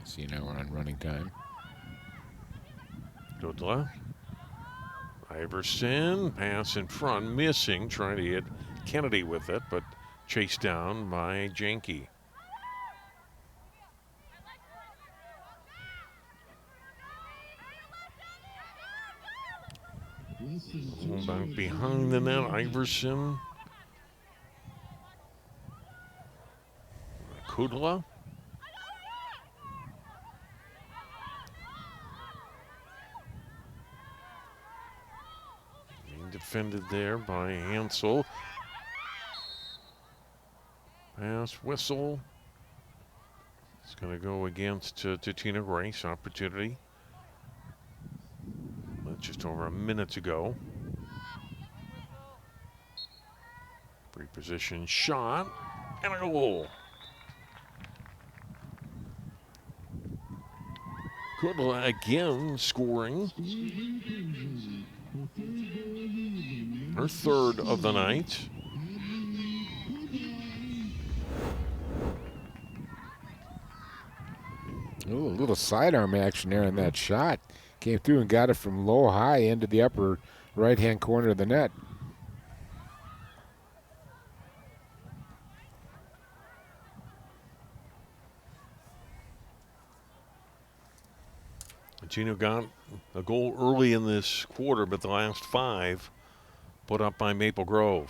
[SPEAKER 2] See, now we're on running time.
[SPEAKER 1] Kudla. Iverson, pass in front, missing, trying to hit Kennedy with it, but chased down by Janke. Back behind the net, Iverson. Kudla. Being defended there by Hansel. Pass, whistle. It's going to go against Totino-Grace. Opportunity. Just over a minute to go. Pre-position shot and a goal. Kudla again scoring. Her 3rd of the night.
[SPEAKER 2] Ooh, a little sidearm action there in that shot. Came through and got it from low high into the upper right-hand corner of the net.
[SPEAKER 1] Gino got a goal early in this quarter, but the last 5 put up by Maple Grove.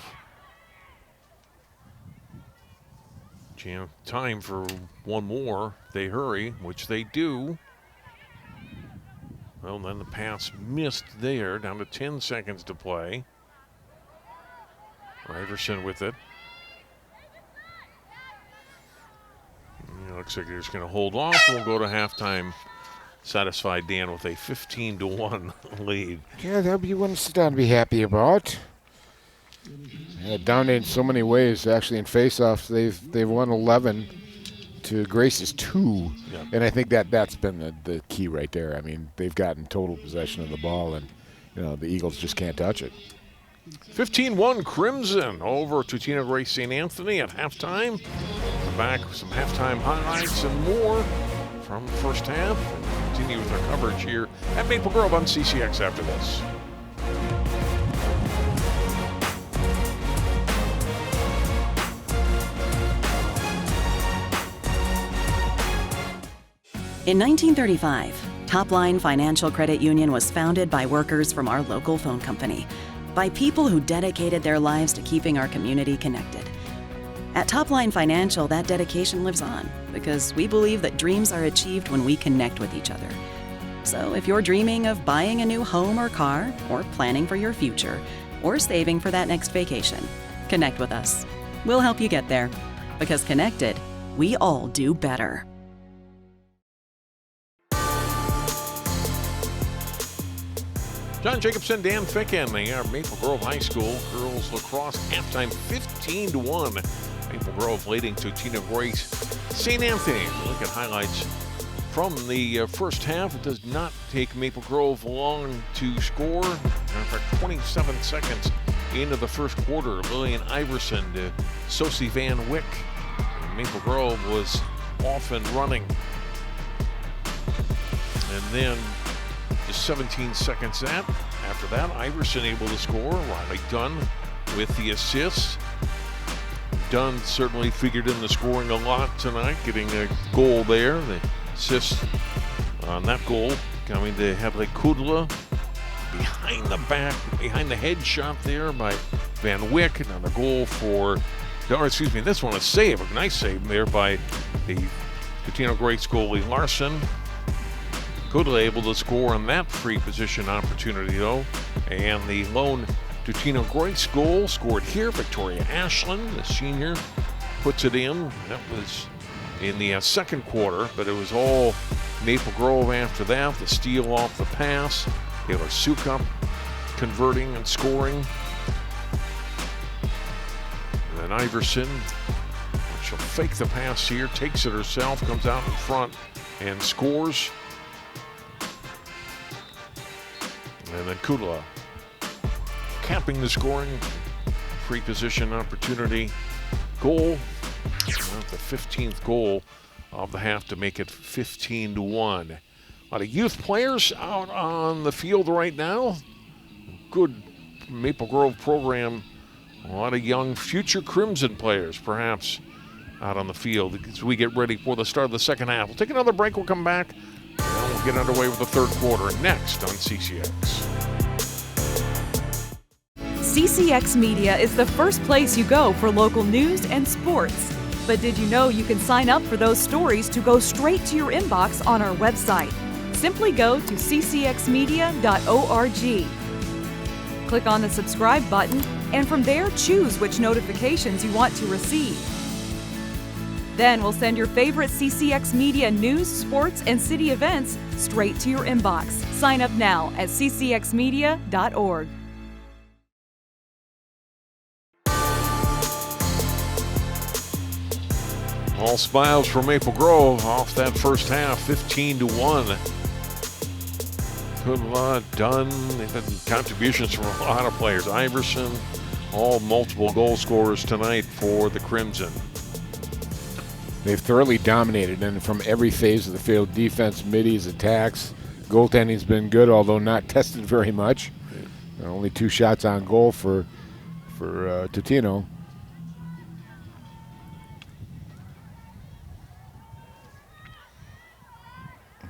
[SPEAKER 1] Time for one more. They hurry, which they do. Well, then the pass missed there, down to 10 seconds to play. Iverson with it. Looks like they're just going to hold off. We'll go to halftime. Satisfied Dan with a 15-1 lead.
[SPEAKER 2] Yeah, that'd be one to sit down and be happy about. Down in so many ways, actually, in face-offs, they've won 11 to Grace's 2, yeah. And I think that's been the key right there. I mean, they've gotten total possession of the ball, and the Eagles just can't touch it.
[SPEAKER 1] 15-1 Crimson over Totino-Grace St. Anthony at halftime. We're back with some halftime highlights and more from the first half. And continue with our coverage here at Maple Grove on CCX after this.
[SPEAKER 3] In 1935, Topline Financial Credit Union was founded by workers from our local phone company, by people who dedicated their lives to keeping our community connected. At Topline Financial, that dedication lives on because we believe that dreams are achieved when we connect with each other. So if you're dreaming of buying a new home or car, or planning for your future, or saving for that next vacation, connect with us. We'll help you get there, because connected, we all do better.
[SPEAKER 1] John Jacobson, Dan Fick, and they are Maple Grove High School girls lacrosse halftime 15-1. Maple Grove leading Totino-Grace St. Anthony. Look at highlights from the first half. It does not take Maple Grove long to score. Matter of fact, 27 seconds into the first quarter, Lillian Iverson to Sosie Van Wyck. And Maple Grove was off and running. And then just 17 seconds after that, Iverson able to score. Riley Dunn with the assists. Dunn certainly figured in the scoring a lot tonight, getting a goal there. The assist on that goal coming to Hedley Kudla. Behind the back, behind the head shot there by Van Wyck. Another goal for, this one a save, a nice save there by the Totino-Grace goalie Larson. Kudla able to score on that free position opportunity, though. And the lone Totino-Grace goal scored here. Victoria Ashland, the senior, puts it in. That was in the second quarter, but it was all Maple Grove after that. The steal off the pass. Taylor Sukup converting and scoring. And then Iverson, she'll fake the pass here, takes it herself, comes out in front and scores. And then Kudla capping the scoring. Free position opportunity. Goal. The 15th goal of the half to make it 15-1. A lot of youth players out on the field right now. Good Maple Grove program. A lot of young future Crimson players perhaps out on the field as we get ready for the start of the second half. We'll take another break. We'll come back. And we'll get underway with the third quarter next on CCX.
[SPEAKER 4] CCX Media is the first place you go for local news and sports. But did you know you can sign up for those stories to go straight to your inbox on our website? Simply go to ccxmedia.org. Click on the subscribe button, and from there choose which notifications you want to receive. Then we'll send your favorite CCX Media news, sports, and city events straight to your inbox. Sign up now at ccxmedia.org.
[SPEAKER 1] All smiles for Maple Grove off that first half, 15-1. Kudla, Dunn, they've had contributions from a lot of players. Iverson, all multiple goal scorers tonight for the Crimson.
[SPEAKER 2] They've thoroughly dominated, and from every phase of the field, defense, middies, attacks, goaltending's been good, although not tested very much. Only 2 shots on goal for Totino.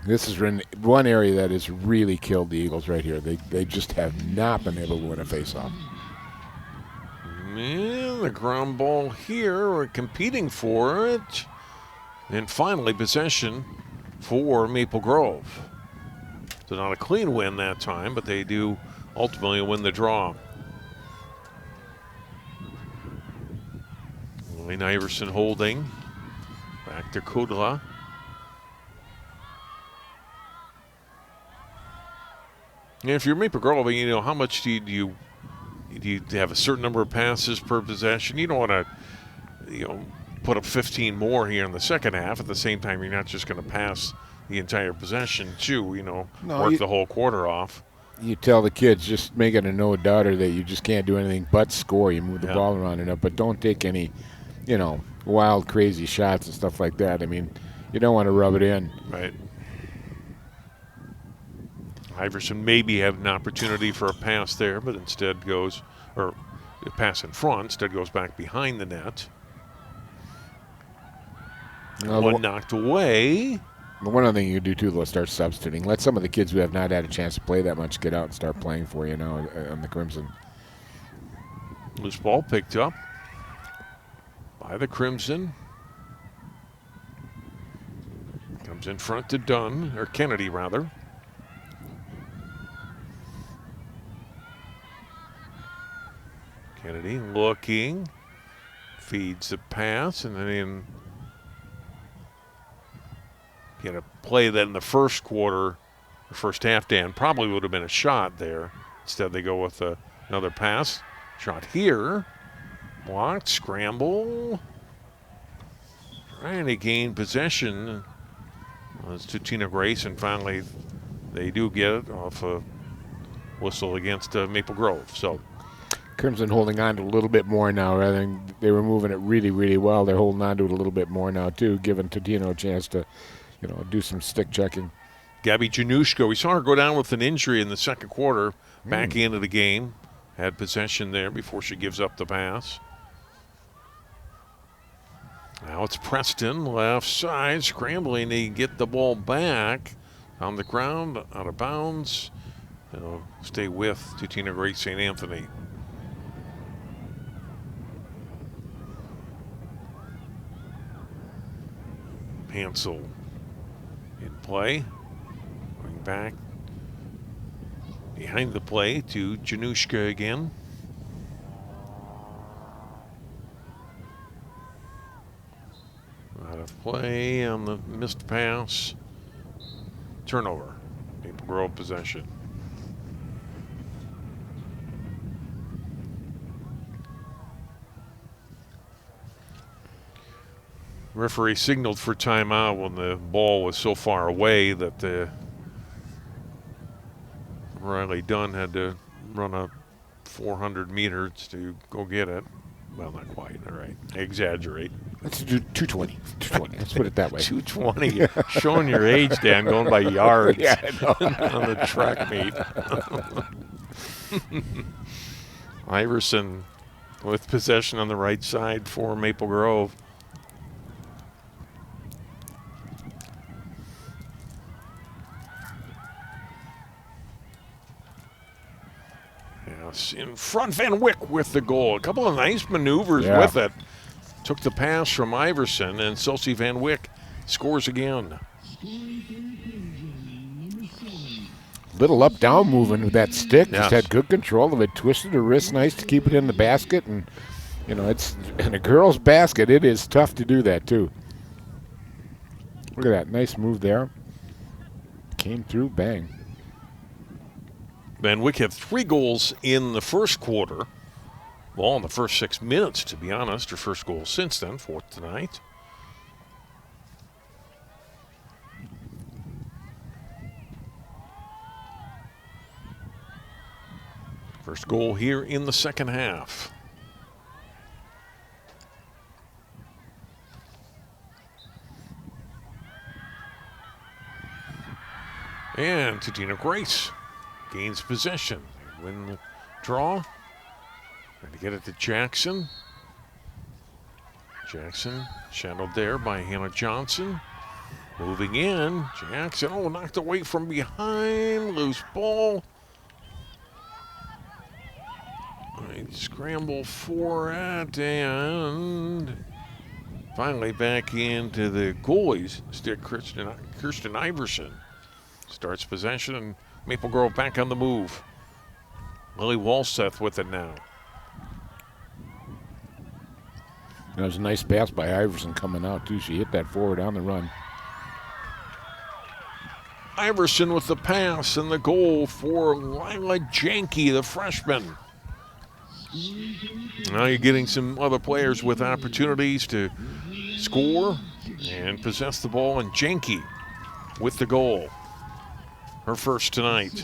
[SPEAKER 2] This is one area that has really killed the Eagles right here. They just have not been able to win a faceoff.
[SPEAKER 1] Man, the ground ball here, we're competing for it. And finally, possession for Maple Grove. So not a clean win that time, but they do ultimately win the draw. Wayne Iverson holding. Back to Kudla. And if you're Maple Grove, you know, how much do you have a certain number of passes per possession? You don't want to, you know, put up 15 more here in the second half. At the same time, you're not just going to pass the entire possession too, you know, work the whole quarter off.
[SPEAKER 2] You tell the kids, just make it a no-doubter that you just can't do anything but score. You move the ball around enough, but don't take any, you know, wild, crazy shots and stuff like that. I mean, you don't want to rub it in.
[SPEAKER 1] Right. Iverson maybe had an opportunity for a pass there, but instead goes, or a pass in front, instead goes back behind the net. One knocked away.
[SPEAKER 2] One other thing you do, too, though, start substituting. Let some of the kids who have not had a chance to play that much get out and start playing for you now on the Crimson.
[SPEAKER 1] Loose ball picked up by the Crimson. Comes in front to Dunn, or Kennedy, rather. Kennedy looking, feeds the pass, and then get a play that in the first quarter, the first half, Dan, probably would have been a shot there. Instead, they go with another pass. Shot here. Blocked, scramble. Trying to gain possession. It's Totino-Grace, and finally they do get it off a whistle against Maple Grove. So
[SPEAKER 2] Crimson holding on to a little bit more now rather than they were moving it really, really well. They're holding on to it a little bit more now, too, giving Totino a chance to, you know, do some stick checking.
[SPEAKER 1] Gabby Januszka, we saw her go down with an injury in the second quarter, back into the game. Had possession there before she gives up the pass. Now it's Preston, left side, scrambling to get the ball back on the ground, out of bounds. It'll stay with Totino-Grace St. Anthony. Hansel in play. Going back behind the play to Januszka again. Out of play on the missed pass. Turnover. Maple Grove possession. Referee signaled for timeout when the ball was so far away that Riley Dunn had to run a 400 meters to go get it. Well, not quite. All right. I exaggerate.
[SPEAKER 2] Let's do 220. 220. Let's put it that way.
[SPEAKER 1] 220. Showing your age, Dan, going by yards on the track meet. Iverson with possession on the right side for Maple Grove. In front, Van Wyck with the goal. A couple of nice maneuvers with it. Took the pass from Iverson, and Celsi Van Wyck scores again.
[SPEAKER 2] Little up-down movement with that stick. Just had good control of it. Twisted her wrist nice to keep it in the basket. And, you know, it's in a girl's basket. It is tough to do that, too. Look at that. Nice move there. Came through. Bang.
[SPEAKER 1] Van Wyck had 3 goals in the first quarter. Well, in the first 6 minutes, to be honest. Her first goal since then, 4th tonight. First goal here in the second half. And Totino-Grace gains possession. They win the draw. Trying to get it to Jackson. Jackson shadowed there by Hannah Johnson. Moving in. Jackson, knocked away from behind. Loose ball. Right, scramble for it. And finally back into the goalie's stick, Kirsten Iverson. starts possession, and Maple Grove back on the move. Lily Walseth with it now.
[SPEAKER 2] That was a nice pass by Iverson coming out, too. She hit that forward on the run.
[SPEAKER 1] Iverson with the pass and the goal for Lila Janke, the freshman. Now you're getting some other players with opportunities to score and possess the ball, and Janke with the goal. Her first tonight.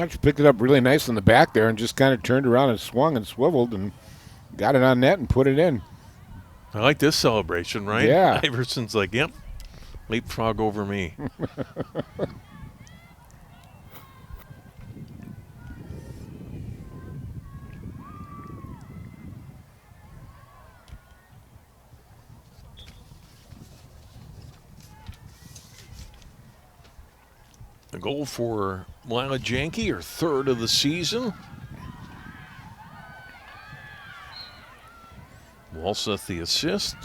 [SPEAKER 2] She picked it up really nice in the back there and just kind of turned around and swung and swiveled and got it on net and put it in.
[SPEAKER 1] I like this celebration, right?
[SPEAKER 2] Yeah.
[SPEAKER 1] Iverson's like, yep, leapfrog over me. A goal for Lila Janke, her third of the season. Walseth the assist.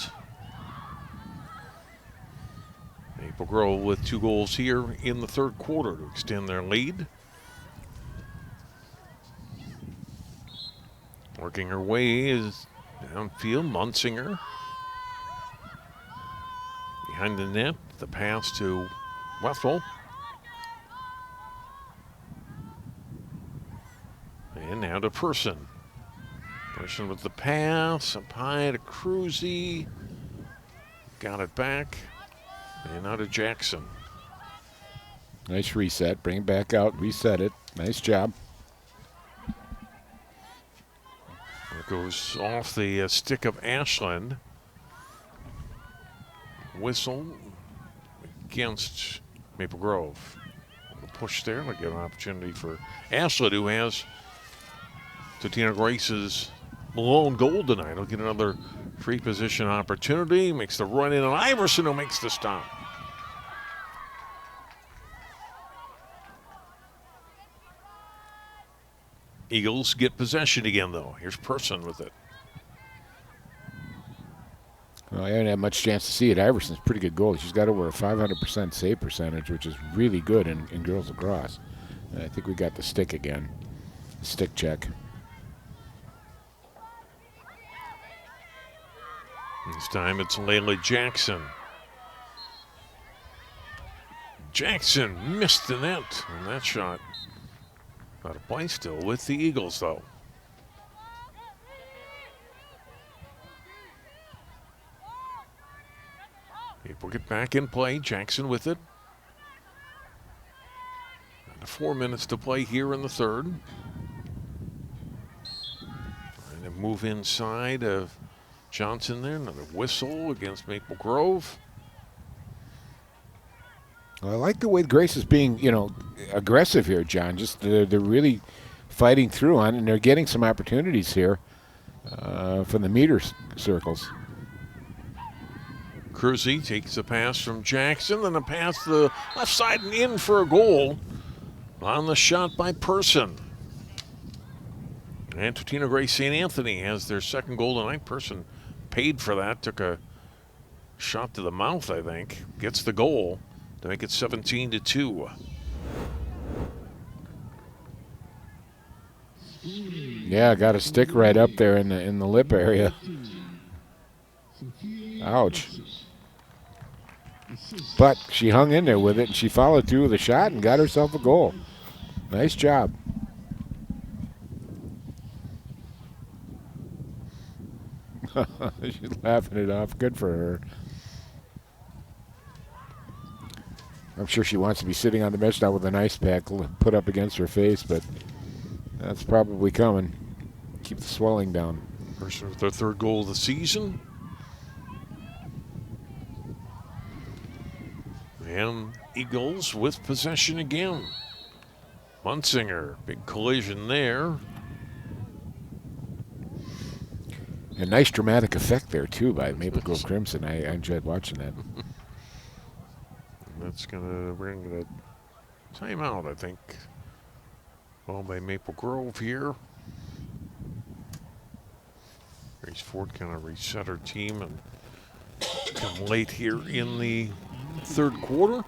[SPEAKER 1] Maple Grove with 2 goals here in the third quarter to extend their lead. Working her way is downfield, Munsinger. Behind the net, the pass to Wethel. And now to Person. Person with the pass, up high to Cruzy. Got it back. And now to Jackson.
[SPEAKER 2] Nice reset. Bring it back out, reset it. Nice job.
[SPEAKER 1] It goes off the stick of Ashland. Whistle against Maple Grove. A push there. We'll get an opportunity for Ashland, who has Totino-Grace's lone goal tonight. He'll get another free position opportunity. Makes the run in on Iverson, who makes the stop. Eagles get possession again, though. Here's Person with it.
[SPEAKER 2] Well, I haven't had much chance to see it. Iverson's a pretty good goalie. She's got over a 500% save percentage, which is really good in girls lacrosse. And I think we got the stick again. The stick check.
[SPEAKER 1] This time it's Layla Jackson. Jackson missed the net on that shot. Out of play still with the Eagles, though. People get back in play. Jackson with it. And 4 minutes to play here in the third. And a move inside of Johnson there. Another whistle against Maple Grove.
[SPEAKER 2] Well, I like the way Grace is being, aggressive here, John. Just they're really fighting through on it, and they're getting some opportunities here from the meter circles.
[SPEAKER 1] Cruzy takes a pass from Jackson, then a pass to the left side and in for a goal on the shot by Person. And Totino-Grace St. Anthony has their second goal tonight. Person paid for that, took a shot to the mouth, I think. Gets the goal to make it 17-2.
[SPEAKER 2] Yeah, got a stick right up there in the lip area. Ouch. But she hung in there with it, and she followed through with a shot and got herself a goal. Nice job. She's laughing it off. Good for her. I'm sure she wants to be sitting on the bench now with an ice pack put up against her face, but that's probably coming. Keep the swelling down.
[SPEAKER 1] Person with their third goal of the season. And Eagles with possession again. Munsinger, big collision there.
[SPEAKER 2] A nice dramatic effect there, too, by Maple Grove Crimson. I enjoyed watching that.
[SPEAKER 1] That's going to bring the timeout, I think. Ball by Maple Grove here. Grace Ford kind of reset her team and come late here in the third quarter.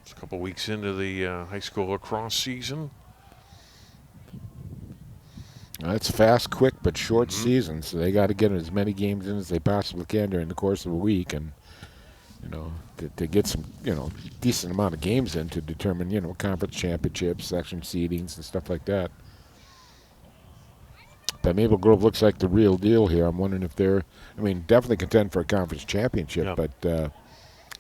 [SPEAKER 1] It's a couple weeks into the high school lacrosse season.
[SPEAKER 2] It's fast, quick, but short season, so they got to get as many games in as they possibly can during the course of a week, and to get some decent amount of games in to determine conference championships, section seedings, and stuff like that. But Maple Grove looks like the real deal here. I'm wondering if they're, definitely contend for a conference championship, but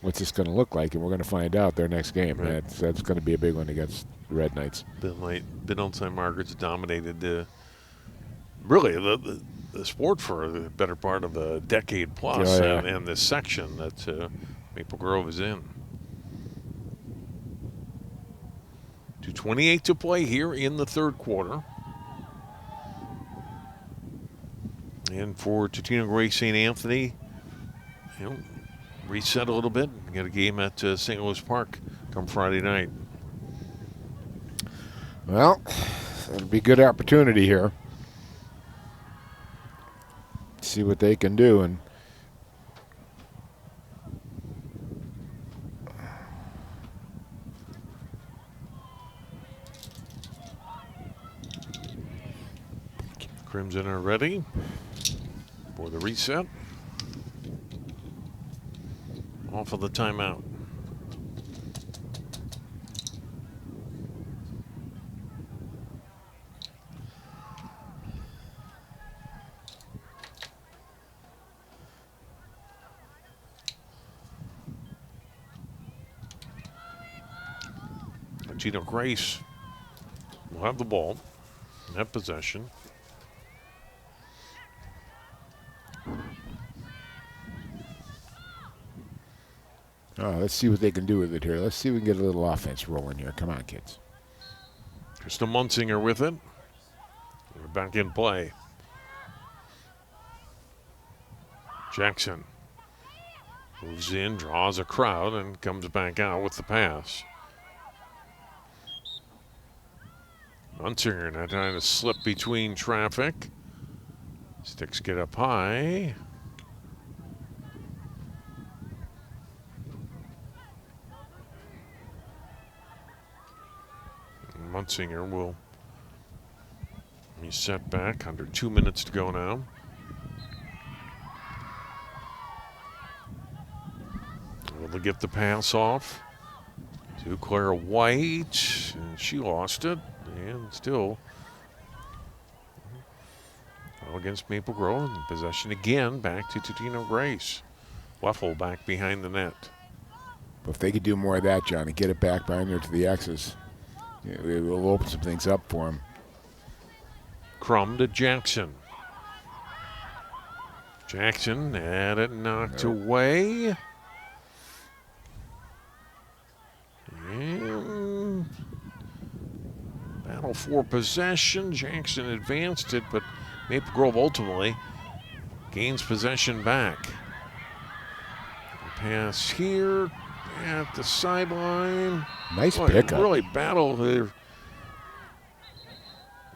[SPEAKER 2] what's this going to look like? And we're going to find out their next game. Right. That's going to be a big one against the Red Knights.
[SPEAKER 1] Been St. Margaret's dominated really the sport for the better part of a decade plus, and this section that Maple Grove is in. 2:28 to play here in the third quarter. And for Totino-Grace St. Anthony, reset a little bit. Got a game at St. Louis Park come Friday night.
[SPEAKER 2] Well, it'll be a good opportunity here. See what they can do. And
[SPEAKER 1] Crimson are ready for the reset. Off of the timeout. Totino-Grace will have the ball, have possession.
[SPEAKER 2] Let's see what they can do with it here. Let's see if we can get a little offense rolling here. Come on, kids.
[SPEAKER 1] Krista Munsinger with it. We're back in play. Jackson moves in, draws a crowd, and comes back out with the pass. Munsinger now trying to slip between traffic. Sticks get up high. Munsinger will be set back under 2 minutes to go now. Will they get the pass off to Clara White? And she lost it, and still against Maple Grove. And possession again back to Totino-Grace. Weffel back behind the net.
[SPEAKER 2] But if they could do more of that, Johnny, get it back behind there to the X's. It will open some things up for him.
[SPEAKER 1] Crum to Jackson. Jackson had it knocked away. And battle for possession. Jackson advanced it, but Maple Grove ultimately gains possession back. Pass here at the sideline.
[SPEAKER 2] Nice pickup.
[SPEAKER 1] Really battle there.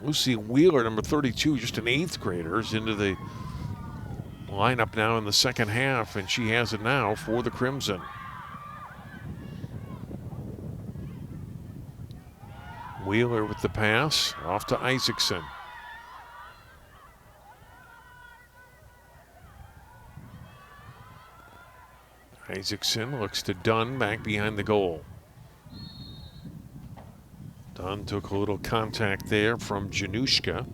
[SPEAKER 1] Lucy Wheeler, number 32, just an 8th grader, is into the lineup now in the second half, and she has it now for the Crimson. Wheeler with the pass, off to Isaacson. Isaacson looks to Dunn back behind the goal. Dunn took a little contact there from Januszka.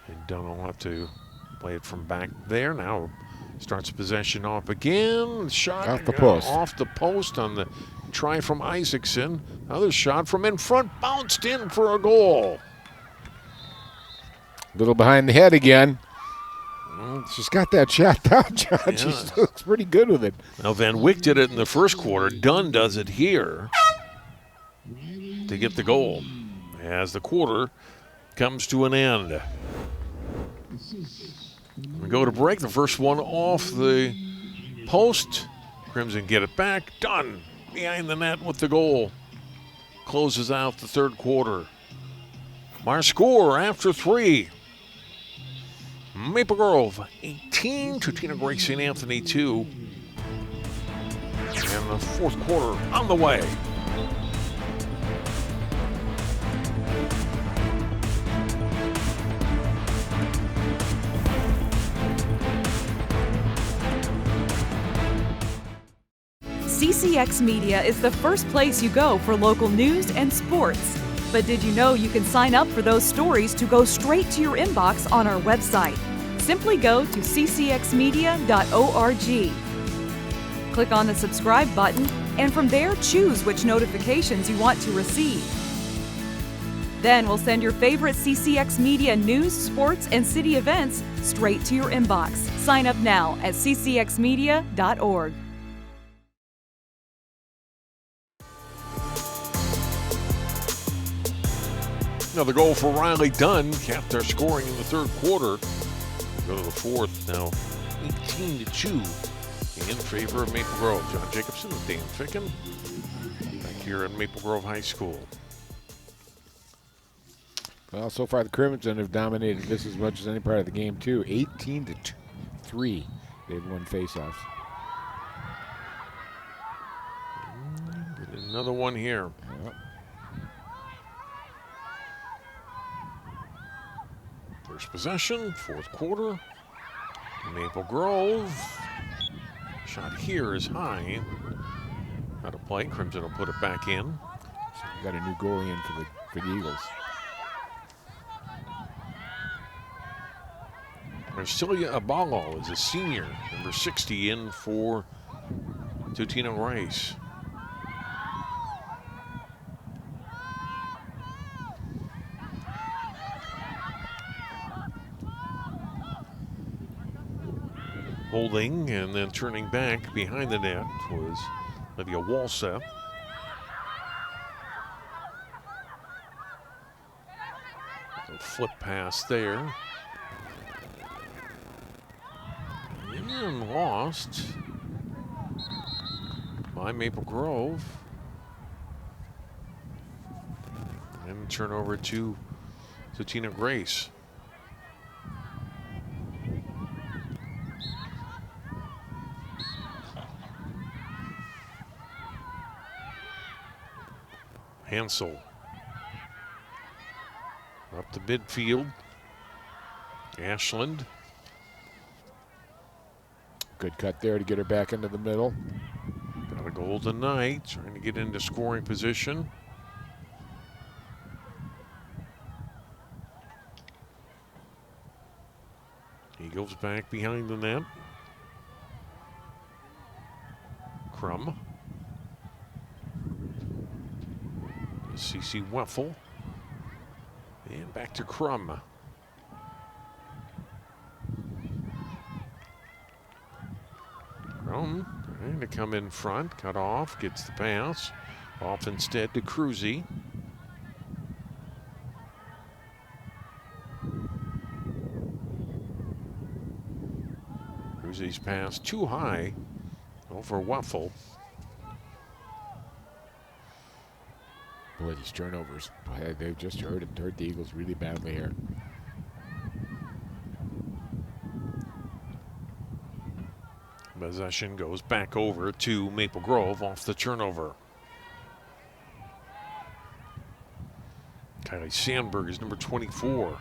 [SPEAKER 1] And Dunn will have to play it from back there. Now starts possession off again. Shot
[SPEAKER 2] off the post.
[SPEAKER 1] Off the post on the try from Isaacson. Another shot from in front, bounced in for a goal.
[SPEAKER 2] A little behind the head again. She's got that shot down, John. Yeah. She looks pretty good with it.
[SPEAKER 1] Now, Van Wyck did it in the first quarter. Dunn does it here to get the goal as the quarter comes to an end. We go to break. The first one off the post. Crimson get it back. Dunn behind the net with the goal. Closes out the third quarter. Our score after 3. Maple Grove 18, Totino-Grace St. Anthony 2. And the fourth quarter on the way.
[SPEAKER 4] CCX Media is the first place you go for local news and sports. But did you know you can sign up for those stories to go straight to your inbox on our website? Simply go to ccxmedia.org. Click on the subscribe button, and from there choose which notifications you want to receive. Then we'll send your favorite CCX Media news, sports, and city events straight to your inbox. Sign up now at ccxmedia.org.
[SPEAKER 1] Another goal for Riley Dunn capped their scoring in the third quarter. Go to the fourth now, 18-2 in favor of Maple Grove. John Jacobson and Dan Ficken back here at Maple Grove High School.
[SPEAKER 2] Well, so far the Crimson have dominated this as much as any part of the game too. 18-3, they've won faceoffs.
[SPEAKER 1] Another one here.
[SPEAKER 2] Yep.
[SPEAKER 1] First possession, fourth quarter. Maple Grove. Shot here is high. Out of play. Crimson will put it back in.
[SPEAKER 2] So we got a new goalie in for the Eagles.
[SPEAKER 1] Marcelia Abalo is a senior, number 60 in for Totino-Grace. Holding and then turning back behind the net was Lydia Walsa. A flip pass there. And lost by Maple Grove. And turnover to Totino-Grace. Hansel up the midfield. Ashland.
[SPEAKER 2] Good cut there to get her back into the middle.
[SPEAKER 1] Got a goal tonight, trying to get into scoring position. Eagles back behind the net. Crum. CC Weffel. And back to Crum. Crum trying to come in front, cut off, gets the pass. Off instead to Cruzy. Cruzy's pass too high over Weffel.
[SPEAKER 2] Boy, these turnovers, they've just hurt the Eagles really badly here.
[SPEAKER 1] Possession goes back over to Maple Grove off the turnover. Kylie Sandberg is number 24.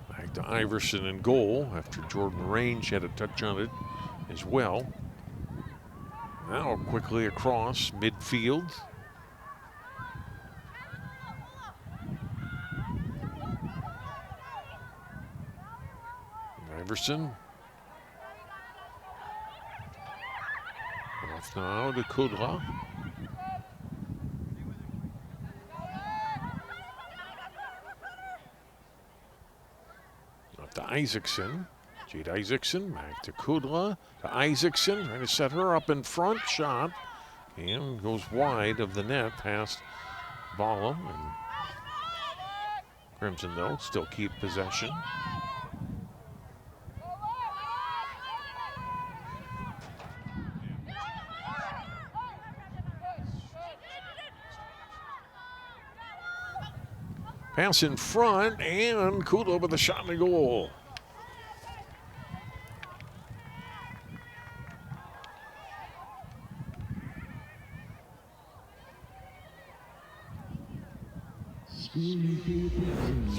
[SPEAKER 1] Back to Iverson in goal after Jordan Range had a touch on it as well. Now quickly across midfield. Iverson. Off now to Kudla. Up to Isaacson. Jade Isaacson back to Kudla. To Isaacson, trying to set her up in front. Shot. And goes wide of the net past Bala. And Crimson, though, still keep possession. Pass in front, and Kula with a shot and a goal.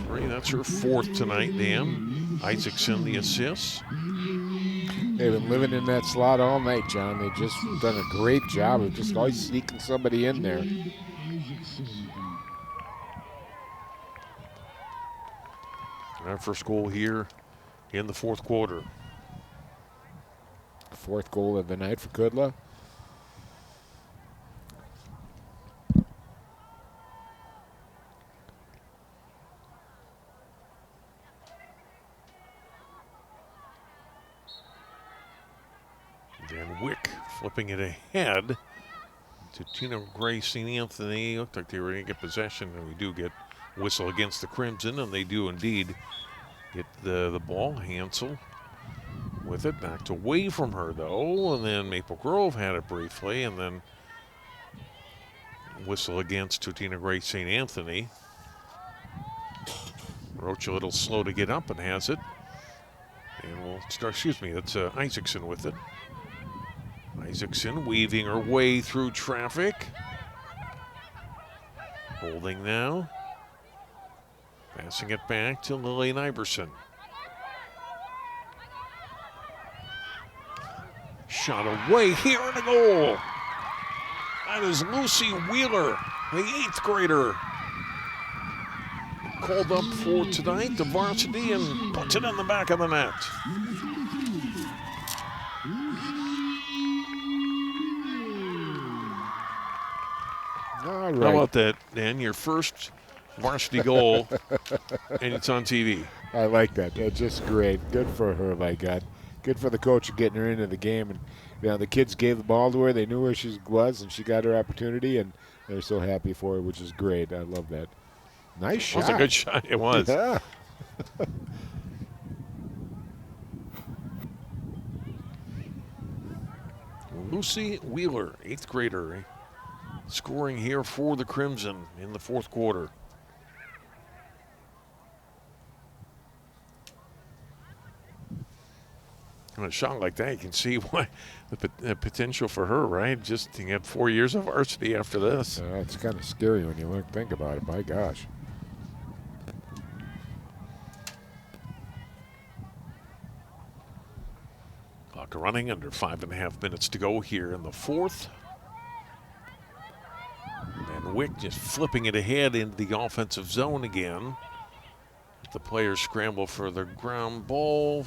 [SPEAKER 1] Three, that's her fourth tonight, Dan. Isaacson the assist.
[SPEAKER 2] They've been living in that slot all night, John. They've just done a great job of just always sneaking somebody in there.
[SPEAKER 1] Our first goal here in the fourth quarter.
[SPEAKER 2] Fourth goal of the night for Kudla.
[SPEAKER 1] Dan Wick flipping it ahead to Totino-Grace St. Anthony. Looked like they were going to get possession, and we do get whistle against the Crimson, and they do indeed get the ball. Hansel with it, knocked away from her though, and then Maple Grove had it briefly, and then whistle against Totino-Grace St. Anthony. Roach a little slow to get up and has it. And we'll start, excuse me, that's Isaacson with it. Isaacson weaving her way through traffic. Holding now. Passing it back to Lillian Iverson. Shot away here and a goal. That is Lucy Wheeler, the 8th grader. Called up for tonight, the varsity, and puts it in the back of the net.
[SPEAKER 2] All right.
[SPEAKER 1] How about that, Dan? Your first varsity goal, and it's on TV.
[SPEAKER 2] I like that. That's just great. Good for her, my God. Good for the coach getting her into the game. And you know, the kids gave the ball to her. They knew where she was, and she got her opportunity, and they're so happy for her, which is great. I love that. Nice shot.
[SPEAKER 1] It was a good shot. It was.
[SPEAKER 2] Yeah.
[SPEAKER 1] Lucy Wheeler, 8th grader, scoring here for the Crimson in the fourth quarter. And a shot like that, you can see why the potential for her, right? Just to get 4 years of varsity after this.
[SPEAKER 2] It's kind of scary when you think about it. My gosh.
[SPEAKER 1] Clock running, under 5.5 minutes to go here in the fourth. And Wick just flipping it ahead into the offensive zone again. The players scramble for the ground ball.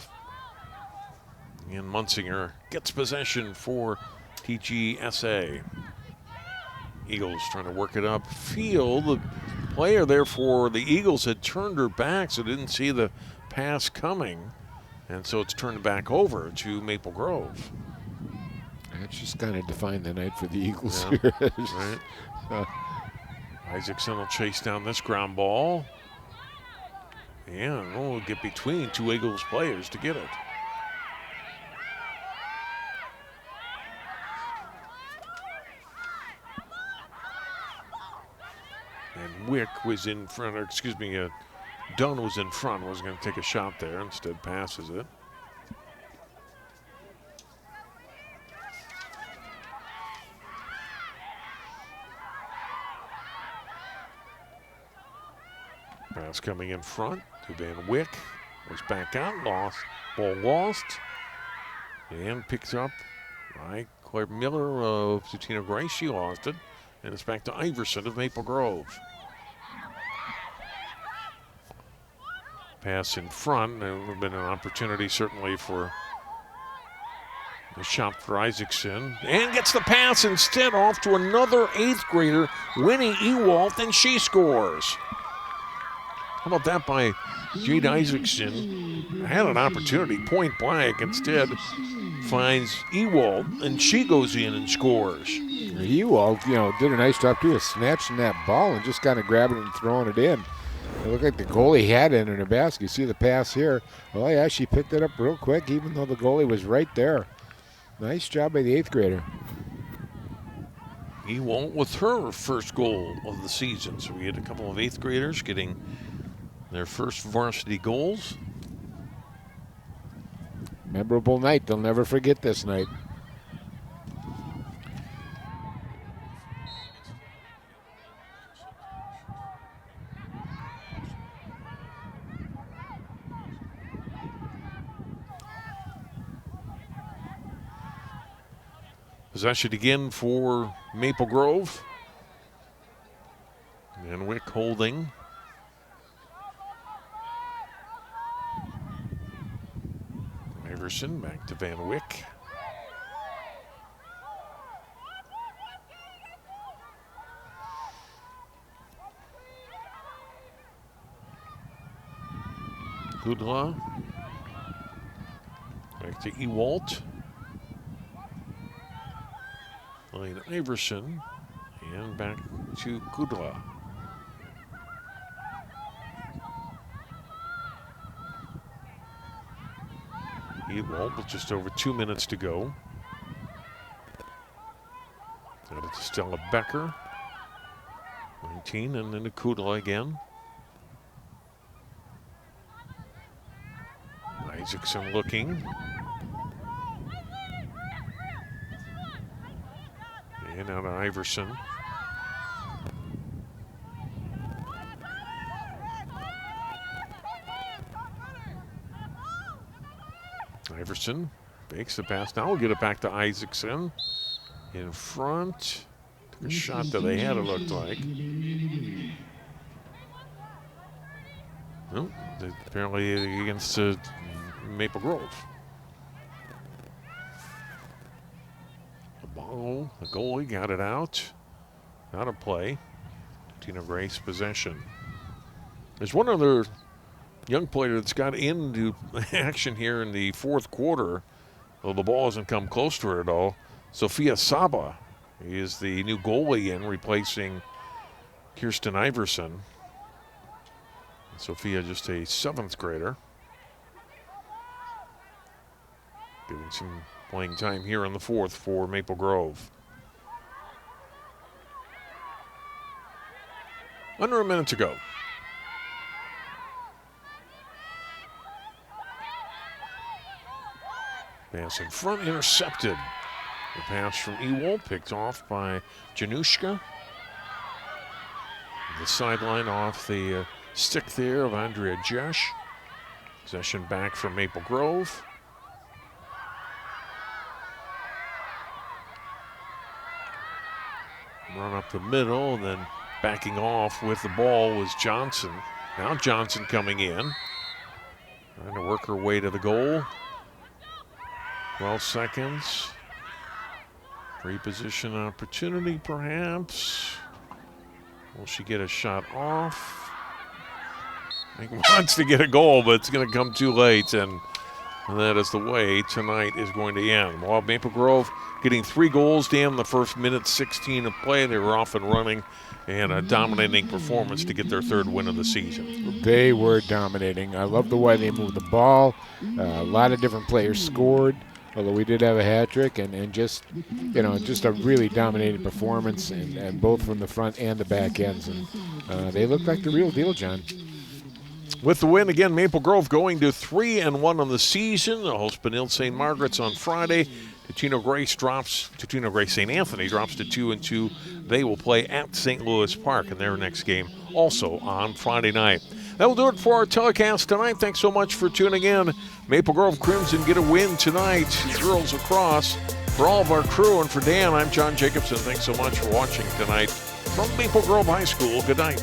[SPEAKER 1] And Munsinger gets possession for TGSA. Eagles trying to work it up field. The player there for the Eagles had turned her back, so didn't see the pass coming. And so it's turned back over to Maple Grove.
[SPEAKER 2] It's just kind of defined the night for the Eagles
[SPEAKER 1] Yeah,
[SPEAKER 2] here.
[SPEAKER 1] right. Isaacson will chase down this ground ball. And we'll get between two Eagles players to get it. And Wick was in front, or excuse me, Dunn was in front, was going to take a shot there, instead passes it. Pass coming in front to Van Wick, was back out, ball lost, and picked up by Claire Miller of Totino-Grace. She lost it, and it's back to Iverson of Maple Grove. Pass in front. There would have been an opportunity certainly for a shot for Isaacson. And gets the pass instead off to another 8th grader, Winnie Ewalt, and she scores. How about that by Jade Isaacson? Had an opportunity point blank. Instead finds Ewalt, and she goes in and scores.
[SPEAKER 2] Ewald, did a nice job too of snatching that ball and just kind of grabbing it and throwing it in. It looked like the goalie had it in her basket. You see the pass here. Oh yeah, she picked it up real quick even though the goalie was right there. Nice job by the 8th grader.
[SPEAKER 1] Ewald with her first goal of the season. So we had a couple of 8th graders getting their first varsity goals.
[SPEAKER 2] Memorable night. They'll never forget this night.
[SPEAKER 1] Possession again for Maple Grove. Van Wyck holding. Iverson back to Van Wyck. Kudla. Back to Ewald. Line Iverson. And back to Kudla. Ewald with just over 2 minutes to go. Got it to Stella Becker. 19, and then to Kudla again. Isaacson looking. And out of Iverson. Iverson makes the pass. Now we'll get it back to Isaacson. In front. Took a shot that they had, it looked like. Nope. Apparently against Maple Grove. The goalie got it out. Out of play. Totino-Grace possession. There's one other young player that's got into action here in the 4th quarter, though the ball hasn't come close to her at all. Sophia Saba is the new goalie in, replacing Kirsten Iverson. Sophia just a 7th grader. Getting some playing time here in the 4th for Maple Grove. Under a minute to go. Pass in front, intercepted. The pass from Ewald, picked off by Januszka. The sideline off the stick there of Andrea Jesh. Possession back from Maple Grove. Run up the middle, and then backing off with the ball was Johnson. Now Johnson coming in. Trying to work her way to the goal. 12 seconds. Reposition opportunity, perhaps. Will she get a shot off? I think wants to get a goal, but it's going to come too late, and that is the way tonight is going to end. While Maple Grove getting 3 goals down in the first minute 16 of play, they were off and running, and a dominating performance to get their 3rd win of the season.
[SPEAKER 2] They were dominating. I love the way they moved the ball. A lot of different players scored, although we did have a hat trick, and just, you know, just a really dominating performance, and both from the front and the back ends. And they looked like the real deal, John.
[SPEAKER 1] With the win, again, Maple Grove going to 3-1 on the season. They'll host Benilde St. Margaret's on Friday. Totino-Grace St. Anthony drops to 2-2. They will play at St. Louis Park in their next game, also on Friday night. That will do it for our telecast tonight. Thanks so much for tuning in. Maple Grove Crimson get a win tonight. Girls Lacrosse. For all of our crew and for Dan, I'm John Jacobson. Thanks so much for watching tonight from Maple Grove High School. Good night.